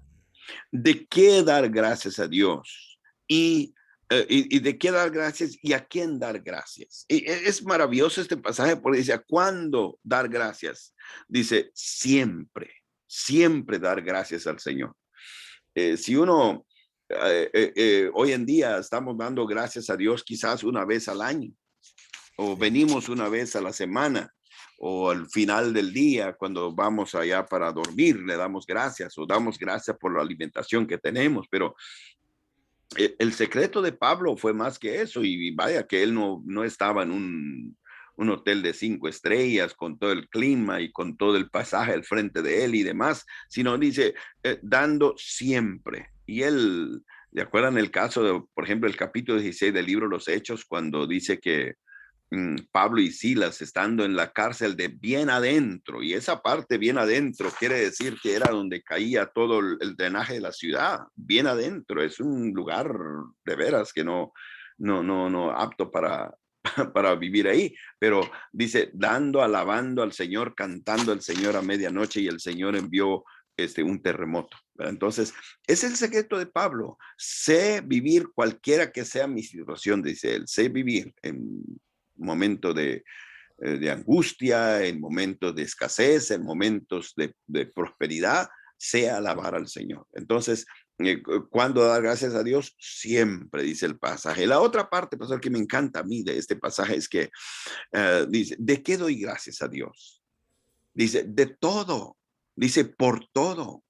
de qué dar gracias a Dios y de qué dar gracias y a quién dar gracias. Y es maravilloso este pasaje porque dice, ¿a cuándo dar gracias? Dice, siempre, siempre dar gracias al Señor. Si uno, hoy en día estamos dando gracias a Dios quizás una vez al año, o sí. venimos una vez a la semana, o al final del día, cuando vamos allá para dormir, le damos gracias o damos gracias por la alimentación que tenemos, pero el secreto de Pablo fue más que eso, y vaya que él no estaba en un hotel de 5 estrellas con todo el clima y con todo el pasaje al frente de él y demás, sino dice, dando siempre. Y él, ¿de acuerdo en el caso de, por ejemplo, el capítulo 16 del libro Los Hechos, cuando dice que Pablo y Silas estando en la cárcel de bien adentro, y esa parte bien adentro quiere decir que era donde caía todo el drenaje de la ciudad, bien adentro, es un lugar de veras que no apto para vivir ahí, pero dice, alabando al Señor, cantando al Señor a medianoche, y el Señor envió un terremoto, ¿verdad? Entonces, es el secreto de Pablo, sé vivir cualquiera que sea mi situación, dice él, sé vivir en momento de angustia, en momentos de escasez, en momentos de prosperidad, sea alabar al Señor. Entonces, cuando dar gracias a Dios, siempre dice el pasaje. La otra parte, pastor, que me encanta a mí de este pasaje es que dice, ¿de qué doy gracias a Dios? Dice, de todo. Dice, por todo.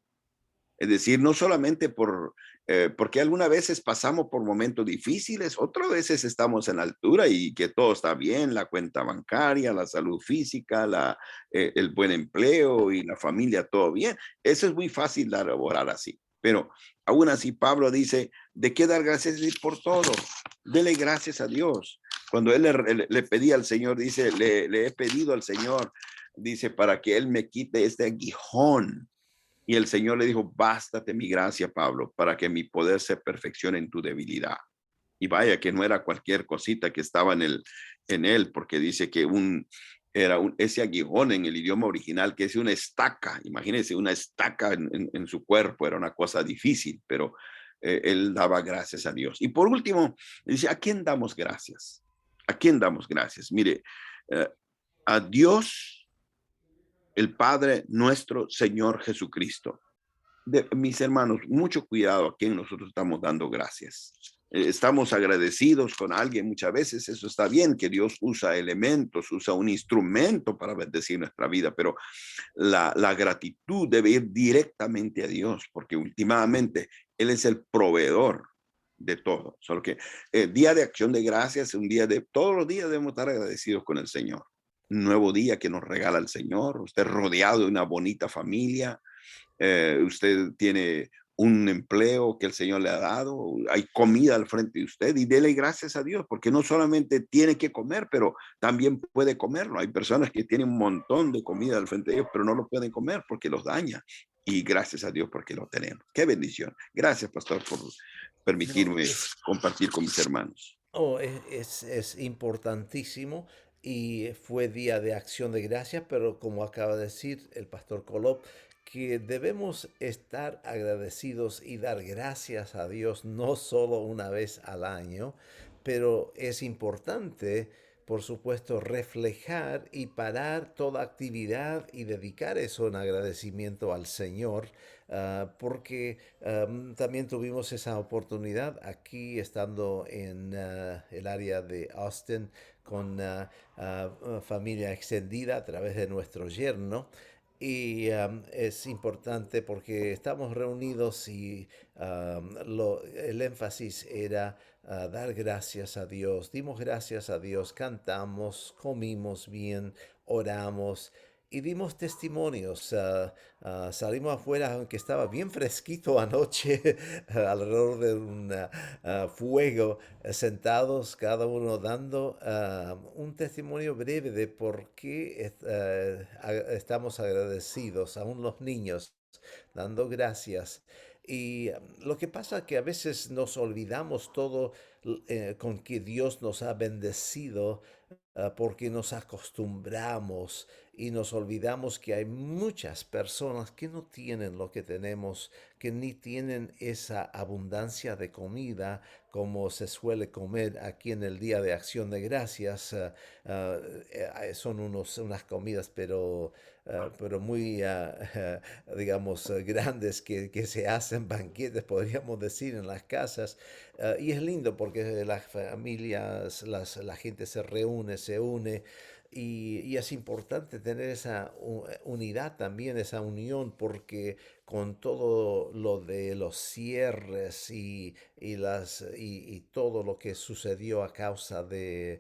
Es decir, no solamente porque algunas veces pasamos por momentos difíciles, otras veces estamos en altura y que todo está bien, la cuenta bancaria, la salud física, el buen empleo y la familia, todo bien. Eso es muy fácil de elaborar así. Pero aún así Pablo dice, ¿de qué dar gracias? Por todo. Dele gracias a Dios. Cuando él le pedía al Señor, dice, le he pedido al Señor, dice, para que él me quite este aguijón. Y el Señor le dijo, bástate mi gracia, Pablo, para que mi poder se perfeccione en tu debilidad. Y vaya que no era cualquier cosita que estaba en él, porque dice que ese aguijón en el idioma original, que es una estaca, imagínense una estaca en su cuerpo, era una cosa difícil, pero él daba gracias a Dios. Y por último, dice, ¿a quién damos gracias? ¿A quién damos gracias? Mire, eh, a Dios, el Padre nuestro Señor Jesucristo. Mis hermanos, mucho cuidado a quien nosotros estamos dando gracias. Estamos agradecidos con alguien muchas veces, eso está bien, que Dios usa elementos, usa un instrumento para bendecir nuestra vida, pero la gratitud debe ir directamente a Dios, porque últimamente Él es el proveedor de todo. Solo que día de acción de gracias, un día de, todos los días debemos estar agradecidos con el Señor. Un nuevo día que nos regala el Señor, usted rodeado de una bonita familia, usted tiene un empleo que el Señor le ha dado, hay comida al frente de usted y dele gracias a Dios, porque no solamente tiene que comer, pero también puede comerlo. Hay personas que tienen un montón de comida al frente de ellos, pero no lo pueden comer porque los daña. Y gracias a Dios porque lo tenemos. Qué bendición. Gracias, pastor, por No, permitirme compartir con mis hermanos. es importantísimo y fue día de acción de gracias, pero como acaba de decir el pastor Colop, que debemos estar agradecidos y dar gracias a Dios no solo una vez al año, pero es importante, por supuesto, reflejar y parar toda actividad y dedicar eso en agradecimiento al Señor, porque también tuvimos esa oportunidad aquí estando en el área de Austin con familia extendida a través de nuestro yerno. Y es importante porque estamos reunidos y el énfasis era dar gracias a Dios. Dimos gracias a Dios, cantamos, comimos bien, oramos y dimos testimonios. Salimos afuera, aunque estaba bien fresquito anoche, alrededor de un fuego, sentados, cada uno dando un testimonio breve de por qué estamos agradecidos, aún los niños, dando gracias. Y lo que pasa es que a veces nos olvidamos todo con que Dios nos ha bendecido porque nos acostumbramos y nos olvidamos que hay muchas personas que no tienen lo que tenemos, que ni tienen esa abundancia de comida como se suele comer aquí en el Día de Acción de Gracias. Son unas comidas, pero muy, digamos, grandes que se hacen banquetes, podríamos decir, en las casas. Y es lindo porque las familias, la gente se reúne, se une. Y es importante tener esa unidad también, esa unión, porque con todo lo de los cierres y todo lo que sucedió a causa del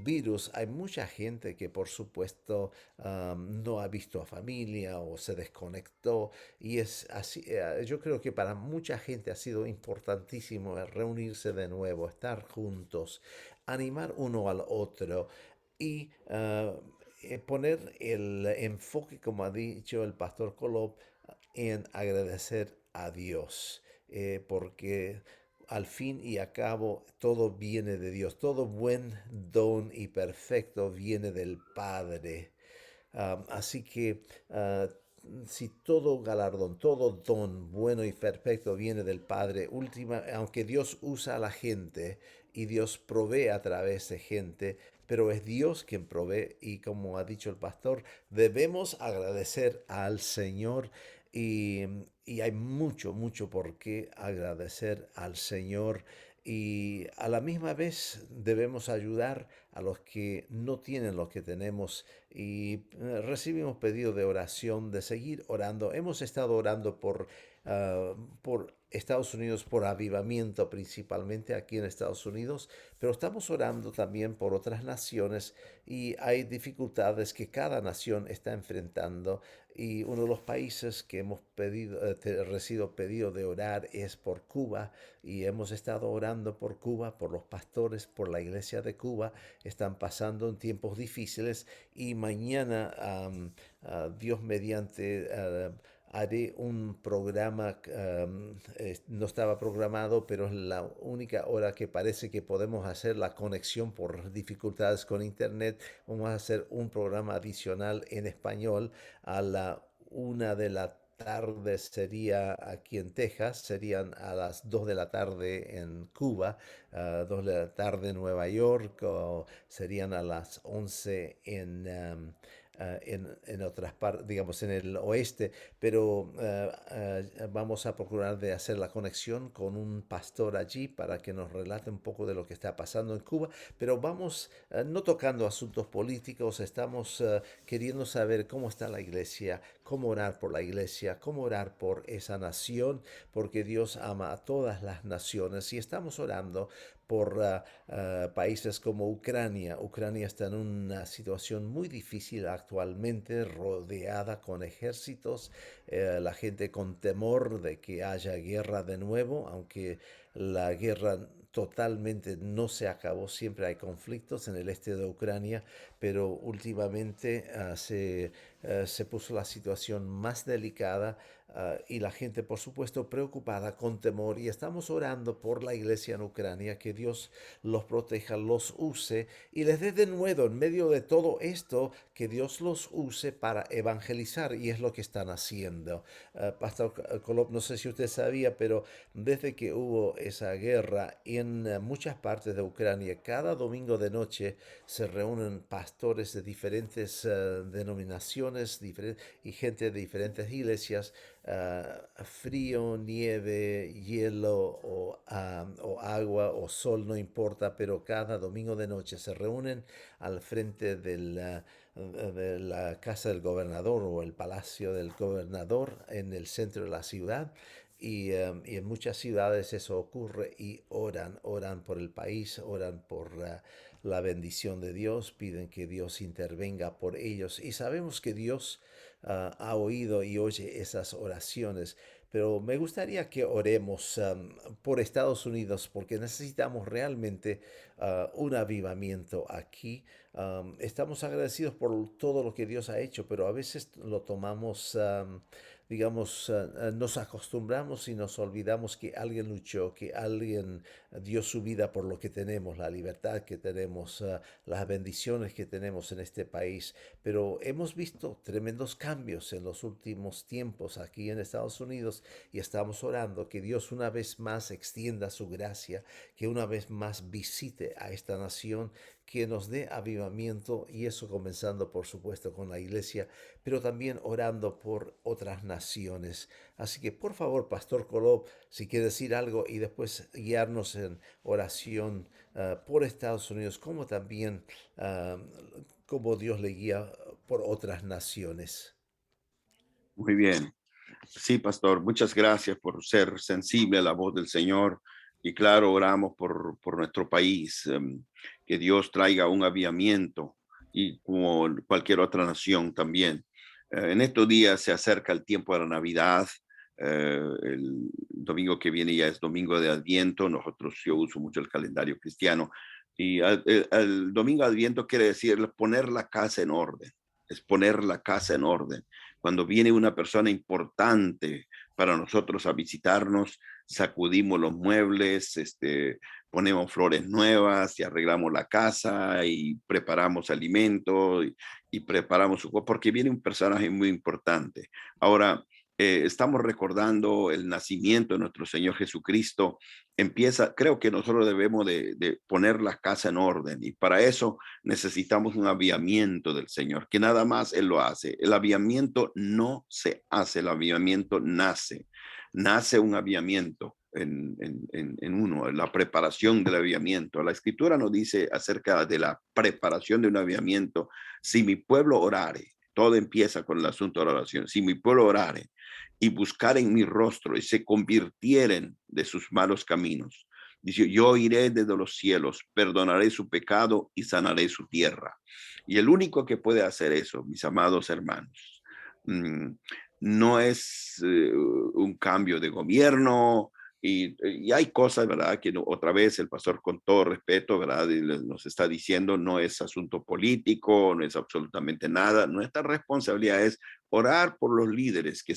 virus, hay mucha gente que por supuesto no ha visto a familia o se desconectó y es así, yo creo que para mucha gente ha sido importantísimo reunirse de nuevo, estar juntos, animar uno al otro y poner el enfoque, como ha dicho el pastor Colop, en agradecer a Dios, porque al fin y a cabo todo viene de Dios, todo buen don y perfecto viene del Padre. Así que si todo galardón, todo don bueno y perfecto viene del Padre, última, aunque Dios usa a la gente y Dios provee a través de gente, pero es Dios quien provee y como ha dicho el pastor, debemos agradecer al Señor y, y hay mucho, mucho por qué agradecer al Señor y a la misma vez debemos ayudar a los que no tienen lo que tenemos y recibimos pedido de oración, de seguir orando. Hemos estado orando por Estados Unidos, por avivamiento principalmente aquí en Estados Unidos, pero estamos orando también por otras naciones y hay dificultades que cada nación está enfrentando y uno de los países que hemos recibido pedido de orar es por Cuba y hemos estado orando por Cuba, por los pastores, por la iglesia de Cuba. Están pasando en tiempos difíciles y mañana, Dios mediante, haré un programa, no estaba programado, pero es la única hora que parece que podemos hacer la conexión por dificultades con internet. Vamos a hacer un programa adicional en español a la 1 de la tarde sería aquí en Texas, serían a las 2 de la tarde en Cuba, 2 de la tarde en Nueva York, o serían a las 11 en otras partes, digamos en el oeste, pero vamos a procurar de hacer la conexión con un pastor allí para que nos relate un poco de lo que está pasando en Cuba, pero vamos no tocando asuntos políticos, estamos queriendo saber cómo está la iglesia, cómo orar por la iglesia, cómo orar por esa nación, porque Dios ama a todas las naciones y estamos orando por países como Ucrania. Ucrania está en una situación muy difícil actualmente, rodeada con ejércitos, la gente con temor de que haya guerra de nuevo, aunque la guerra totalmente no se acabó, siempre hay conflictos en el este de Ucrania, pero últimamente se puso la situación más delicada y la gente, por supuesto, preocupada, con temor, y estamos orando por la iglesia en Ucrania, que Dios los proteja, los use y les dé de nuevo en medio de todo esto, que Dios los use para evangelizar, y es lo que están haciendo. Pastor Colop, no sé si usted sabía, pero desde que hubo esa guerra en muchas partes de Ucrania, cada domingo de noche se reúnen pastores de diferentes denominaciones y gente de diferentes iglesias, frío, nieve, hielo o agua o sol, no importa, pero cada domingo de noche se reúnen al frente de la casa del gobernador o el palacio del gobernador en el centro de la ciudad. Y en muchas ciudades eso ocurre y oran por el país, oran por la bendición de Dios, piden que Dios intervenga por ellos. Y sabemos que Dios ha oído y oye esas oraciones. Pero me gustaría que oremos por Estados Unidos, porque necesitamos realmente un avivamiento aquí. Estamos agradecidos por todo lo que Dios ha hecho, pero a veces lo tomamos, digamos, nos acostumbramos y nos olvidamos que alguien luchó, que alguien dio su vida por lo que tenemos, la libertad que tenemos, las bendiciones que tenemos en este país. Pero hemos visto tremendos cambios en los últimos tiempos aquí en Estados Unidos, y estamos orando que Dios una vez más extienda su gracia, que una vez más visite a esta nación, que nos dé avivamiento, y eso comenzando por supuesto con la iglesia, pero también orando por otras naciones. Así que por favor, Pastor Kolob, si quiere decir algo y después guiarnos en oración por Estados Unidos, como también como Dios le guía por otras naciones. Muy bien. Sí, pastor, muchas gracias por ser sensible a la voz del Señor. Y claro, oramos por nuestro país, que Dios traiga un avivamiento y como cualquier otra nación también. En estos días se acerca el tiempo de la Navidad. El domingo que viene ya es domingo de Adviento. Yo uso mucho el calendario cristiano. Y el domingo de Adviento quiere decir poner la casa en orden. Es poner la casa en orden. Cuando viene una persona importante para nosotros a visitarnos, sacudimos los muebles, ponemos flores nuevas y arreglamos la casa y preparamos alimento y preparamos su porque viene un personaje muy importante. Ahora, estamos recordando el nacimiento de nuestro Señor Jesucristo. Creo que nosotros debemos de poner la casa en orden, y para eso necesitamos un avivamiento del Señor, que nada más Él lo hace. El avivamiento no se hace, el avivamiento nace. Nace un avivamiento en uno, en la preparación del avivamiento. La Escritura nos dice acerca de la preparación de un avivamiento: si mi pueblo orare, todo empieza con el asunto de la oración. Si mi pueblo orare y buscar en mi rostro y se convirtieren de sus malos caminos, dice, yo iré desde los cielos, perdonaré su pecado y sanaré su tierra. Y el único que puede hacer eso, mis amados hermanos, no es un cambio de gobierno. Y hay cosas, ¿verdad? Que otra vez el pastor, con todo respeto, ¿verdad? Nos está diciendo, no es asunto político, no es absolutamente nada. Nuestra responsabilidad es orar por los líderes que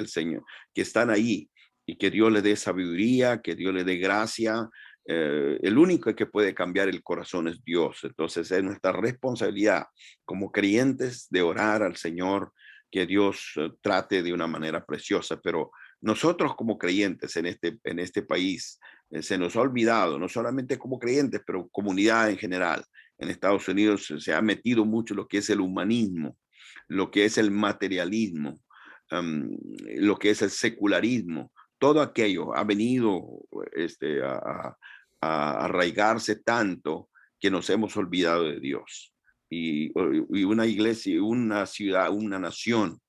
el Señor, que están ahí, y que Dios le dé sabiduría, que Dios le dé gracia. El único que puede cambiar el corazón es Dios. Entonces es nuestra responsabilidad como creyentes de orar al Señor, que Dios trate de una manera preciosa, pero nosotros como creyentes en este país, se nos ha olvidado, no solamente como creyentes, pero comunidad en general. En Estados Unidos se ha metido mucho lo que es el humanismo, lo que es el materialismo, lo que es el secularismo. Todo aquello ha venido a arraigarse tanto que nos hemos olvidado de Dios. Y una iglesia, una ciudad, una nación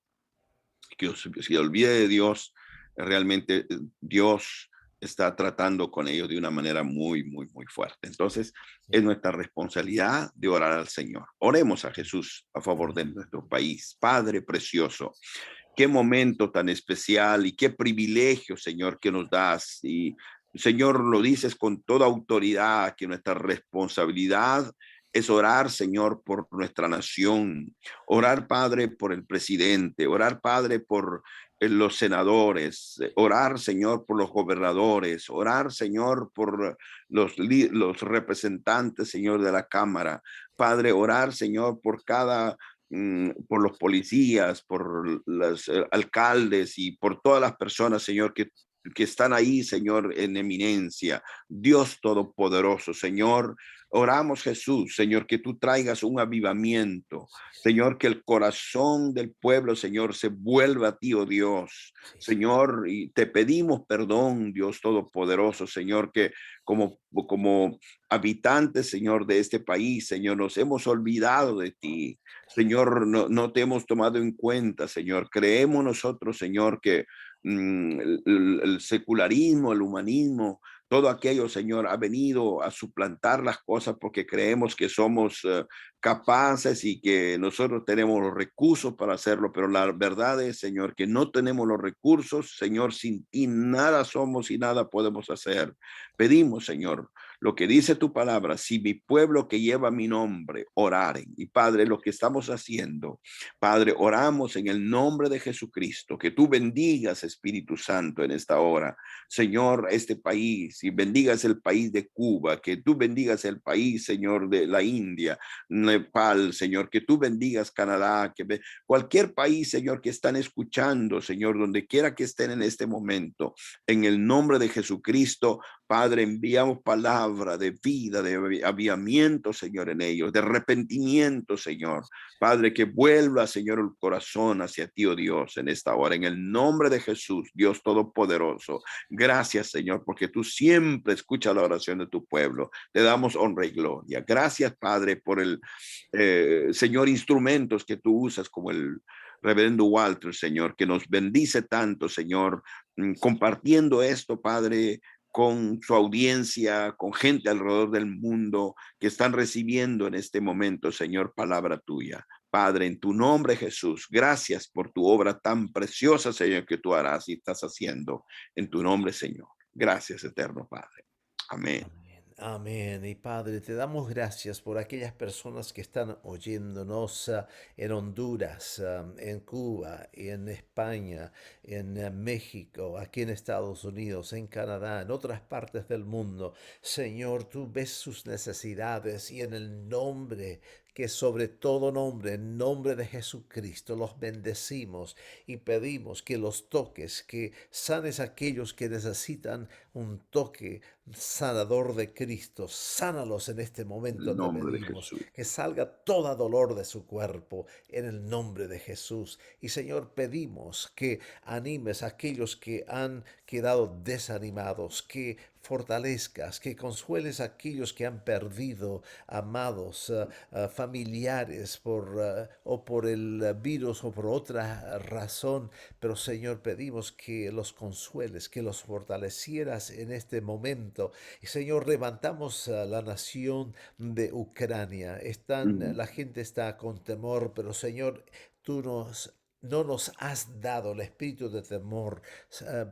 que se olvide de Dios, realmente Dios está tratando con ellos de una manera muy, muy, muy fuerte. Entonces, es nuestra responsabilidad de orar al Señor. Oremos a Jesús a favor de nuestro país. Padre precioso, qué momento tan especial y qué privilegio, Señor, que nos das. Y, Señor, lo dices con toda autoridad, que nuestra responsabilidad es orar, Señor, por nuestra nación, orar, Padre, por el presidente, orar, Padre, por los senadores, orar, Señor, por los gobernadores, orar, Señor, por los representantes, Señor, de la Cámara. Padre, orar, Señor, por cada por los policías, por los alcaldes y por todas las personas, Señor, que están ahí, Señor, en eminencia. Dios Todopoderoso, Señor, oramos, Jesús, Señor, que tú traigas un avivamiento, Señor, que el corazón del pueblo, Señor, se vuelva a ti, oh Dios, Sí, Señor. Señor, y te pedimos perdón, Dios Todopoderoso, Señor, que como habitantes, Señor, de este país, Señor, nos hemos olvidado de ti. Señor, no te hemos tomado en cuenta, Señor. Creemos nosotros, Señor, que el secularismo, el humanismo, todo aquello, Señor, ha venido a suplantar las cosas porque creemos que somos capaces y que nosotros tenemos los recursos para hacerlo, pero la verdad es, Señor, que no tenemos los recursos, Señor, sin ti nada somos y nada podemos hacer. Pedimos, Señor, lo que dice tu palabra, si mi pueblo que lleva mi nombre oraren, y Padre, lo que estamos haciendo, Padre, oramos en el nombre de Jesucristo, que tú bendigas, Espíritu Santo, en esta hora, Señor, este país, y bendigas el país de Cuba, que tú bendigas el país, Señor, de la India, Nepal, Señor, que tú bendigas Canadá, cualquier país, Señor, que están escuchando, Señor, donde quiera que estén en este momento, en el nombre de Jesucristo, Padre, enviamos palabra de vida, de avivamiento, Señor, en ellos, de arrepentimiento, Señor. Padre, que vuelva, Señor, el corazón hacia ti, oh Dios, en esta hora. En el nombre de Jesús, Dios Todopoderoso. Gracias, Señor, porque tú siempre escuchas la oración de tu pueblo. Te damos honra y gloria. Gracias, Padre, por el, Señor, instrumentos que tú usas como el reverendo Walter, Señor, que nos bendice tanto, Señor, compartiendo esto, Padre, con su audiencia, con gente alrededor del mundo que están recibiendo en este momento, Señor, palabra tuya. Padre, en tu nombre, Jesús, gracias por tu obra tan preciosa, Señor, que tú harás y estás haciendo. En tu nombre, Señor. Gracias, eterno Padre. Amén. Amén, amén. Y Padre, te damos gracias por aquellas personas que están oyéndonos en Honduras, en Cuba, en España, en México, aquí en Estados Unidos, en Canadá, en otras partes del mundo. Señor, tú ves sus necesidades y en el nombre que sobre todo nombre, en nombre de Jesucristo, los bendecimos y pedimos que los toques, que sanes a aquellos que necesitan un toque sanador de Cristo. Sánalos en este En el momento, te nombre de pedimos. Jesús. Que salga toda dolor de su cuerpo en el nombre de Jesús. Y Señor, pedimos que animes a aquellos que han quedado desanimados, que fortalezcas, que consueles a aquellos que han perdido amados, familiares o por el virus o por otra razón. Pero Señor, pedimos que los consueles, que los fortalecieras en este momento. Y Señor, levantamos a la nación de Ucrania. Mm, La gente está con temor, pero Señor, tú no nos has dado el espíritu de temor,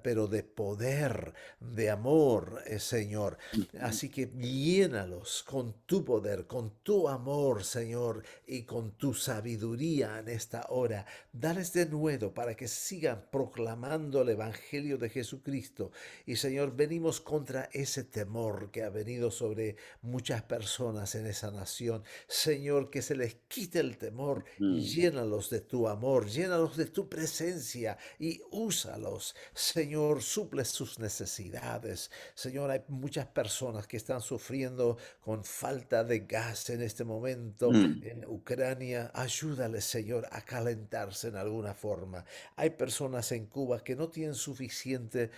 pero de poder, de amor, Señor. mm, Así que llénalos con tu poder, con tu amor, Señor, y con tu sabiduría en esta hora. Dales de nuevo para que sigan proclamando el Evangelio de Jesucristo. Y Señor, venimos contra ese temor que ha venido sobre muchas personas en esa nación. Señor, que se les quite el temor, mm. llénalos de tu amor, llénalos llénalos de tu presencia y úsalos. Señor, suple sus necesidades. Señor, hay muchas personas que están sufriendo con falta de gas en este momento mm, en Ucrania. Ayúdales, Señor, a calentarse en alguna forma. Hay personas en Cuba que no tienen suficiente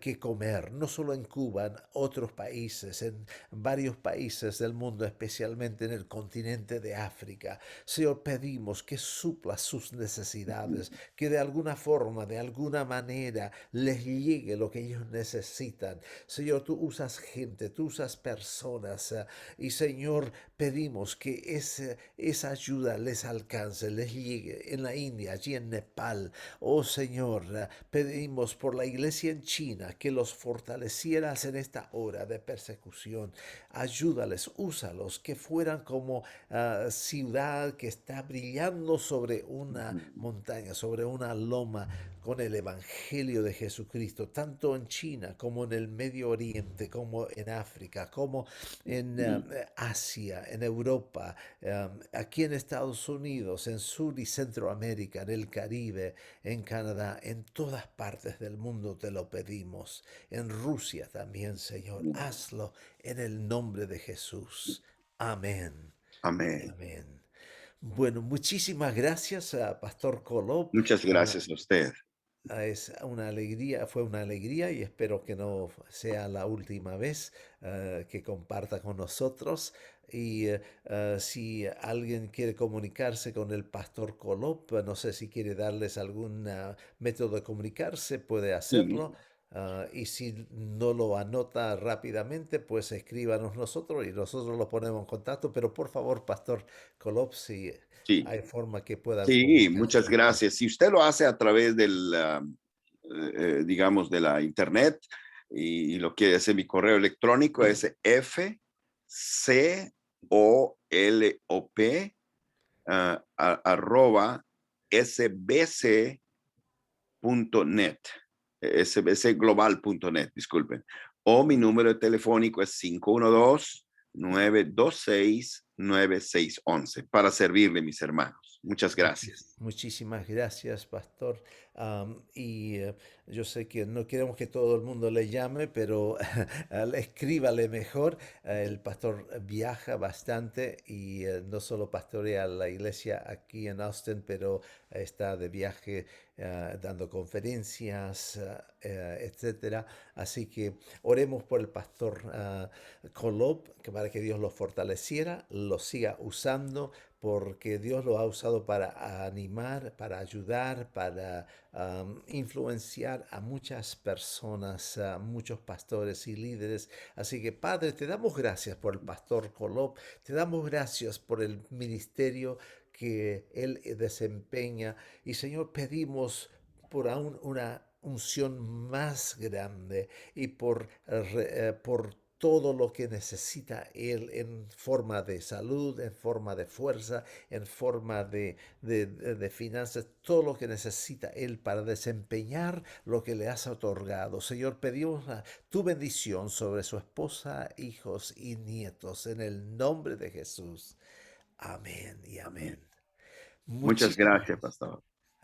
que comer, no solo en Cuba, en otros países, en varios países del mundo, especialmente en el continente de África. Señor, pedimos que supla sus necesidades, que de alguna forma, de alguna manera, les llegue lo que ellos necesitan. Señor, tú usas gente, tú usas personas, y Señor, pedimos que esa ayuda les alcance, les llegue en la India, allí en Nepal. Oh Señor, pedimos por la iglesia en China que los fortalecieras en esta hora de persecución. Ayúdales, úsalos, que fueran como ciudad que está brillando sobre una mm, montaña, sobre una loma, con el Evangelio de Jesucristo, tanto en China como en el Medio Oriente, como en África, como en mm, Asia, en Europa, aquí en Estados Unidos, en Sur y Centroamérica, en el Caribe, en Canadá, en todas partes del mundo te lo pedimos. En Rusia también, Señor, mm. hazlo en el nombre de Jesús. Amén y Amén. amén. Bueno, muchísimas gracias a Pastor Kolob. Muchas gracias a usted. Es una alegría, fue una alegría y espero que no sea la última vez que comparta con nosotros. Y si alguien quiere comunicarse con el Pastor Kolob, no sé si quiere darles algún método de comunicarse, puede Sí, hacerlo. Y si no lo anota rápidamente, pues escríbanos nosotros y nosotros lo ponemos en contacto. Pero por favor, Pastor Kolob, si sí. hay forma que pueda Sí, comunicarse muchas con usted. gracias. Si usted lo hace a través digamos, de la internet y lo quiere hacer, mi correo electrónico es fcolop arroba sbc.net, sbcglobal.net, disculpen. O mi número telefónico es 512-926-9611 para servirle, mis hermanos. Muchas gracias. Muchísimas gracias, pastor. Yo sé que no queremos que todo el mundo le llame, pero escríbale mejor. El pastor viaja bastante y no solo pastorea la iglesia aquí en Austin, pero está de viaje dando conferencias, etcétera. Así que oremos por el pastor Kolob, que para que Dios lo fortaleciera, lo siga usando porque Dios lo ha usado para animar, para ayudar, para influenciar a muchas personas, a muchos pastores y líderes. Así que Padre, te damos gracias por el pastor Kolob, te damos gracias por el ministerio que él desempeña y Señor, pedimos por aún una unción más grande y por todo lo que necesita Él en forma de salud, en forma de fuerza, en forma de finanzas, todo lo que necesita Él para desempeñar lo que le has otorgado. Señor, pedimos tu bendición sobre su esposa, hijos y nietos, en el nombre de Jesús. Amén y amén. Amén. Muchas Muchísimas gracias, gracias. pastor.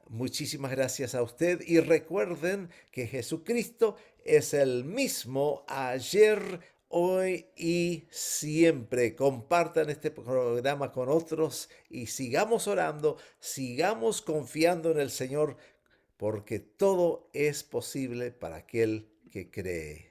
Muchísimas gracias a usted y recuerden que Jesucristo es el mismo ayer, hoy y siempre. Compartan este programa con otros y sigamos orando, sigamos confiando en el Señor porque todo es posible para aquel que cree.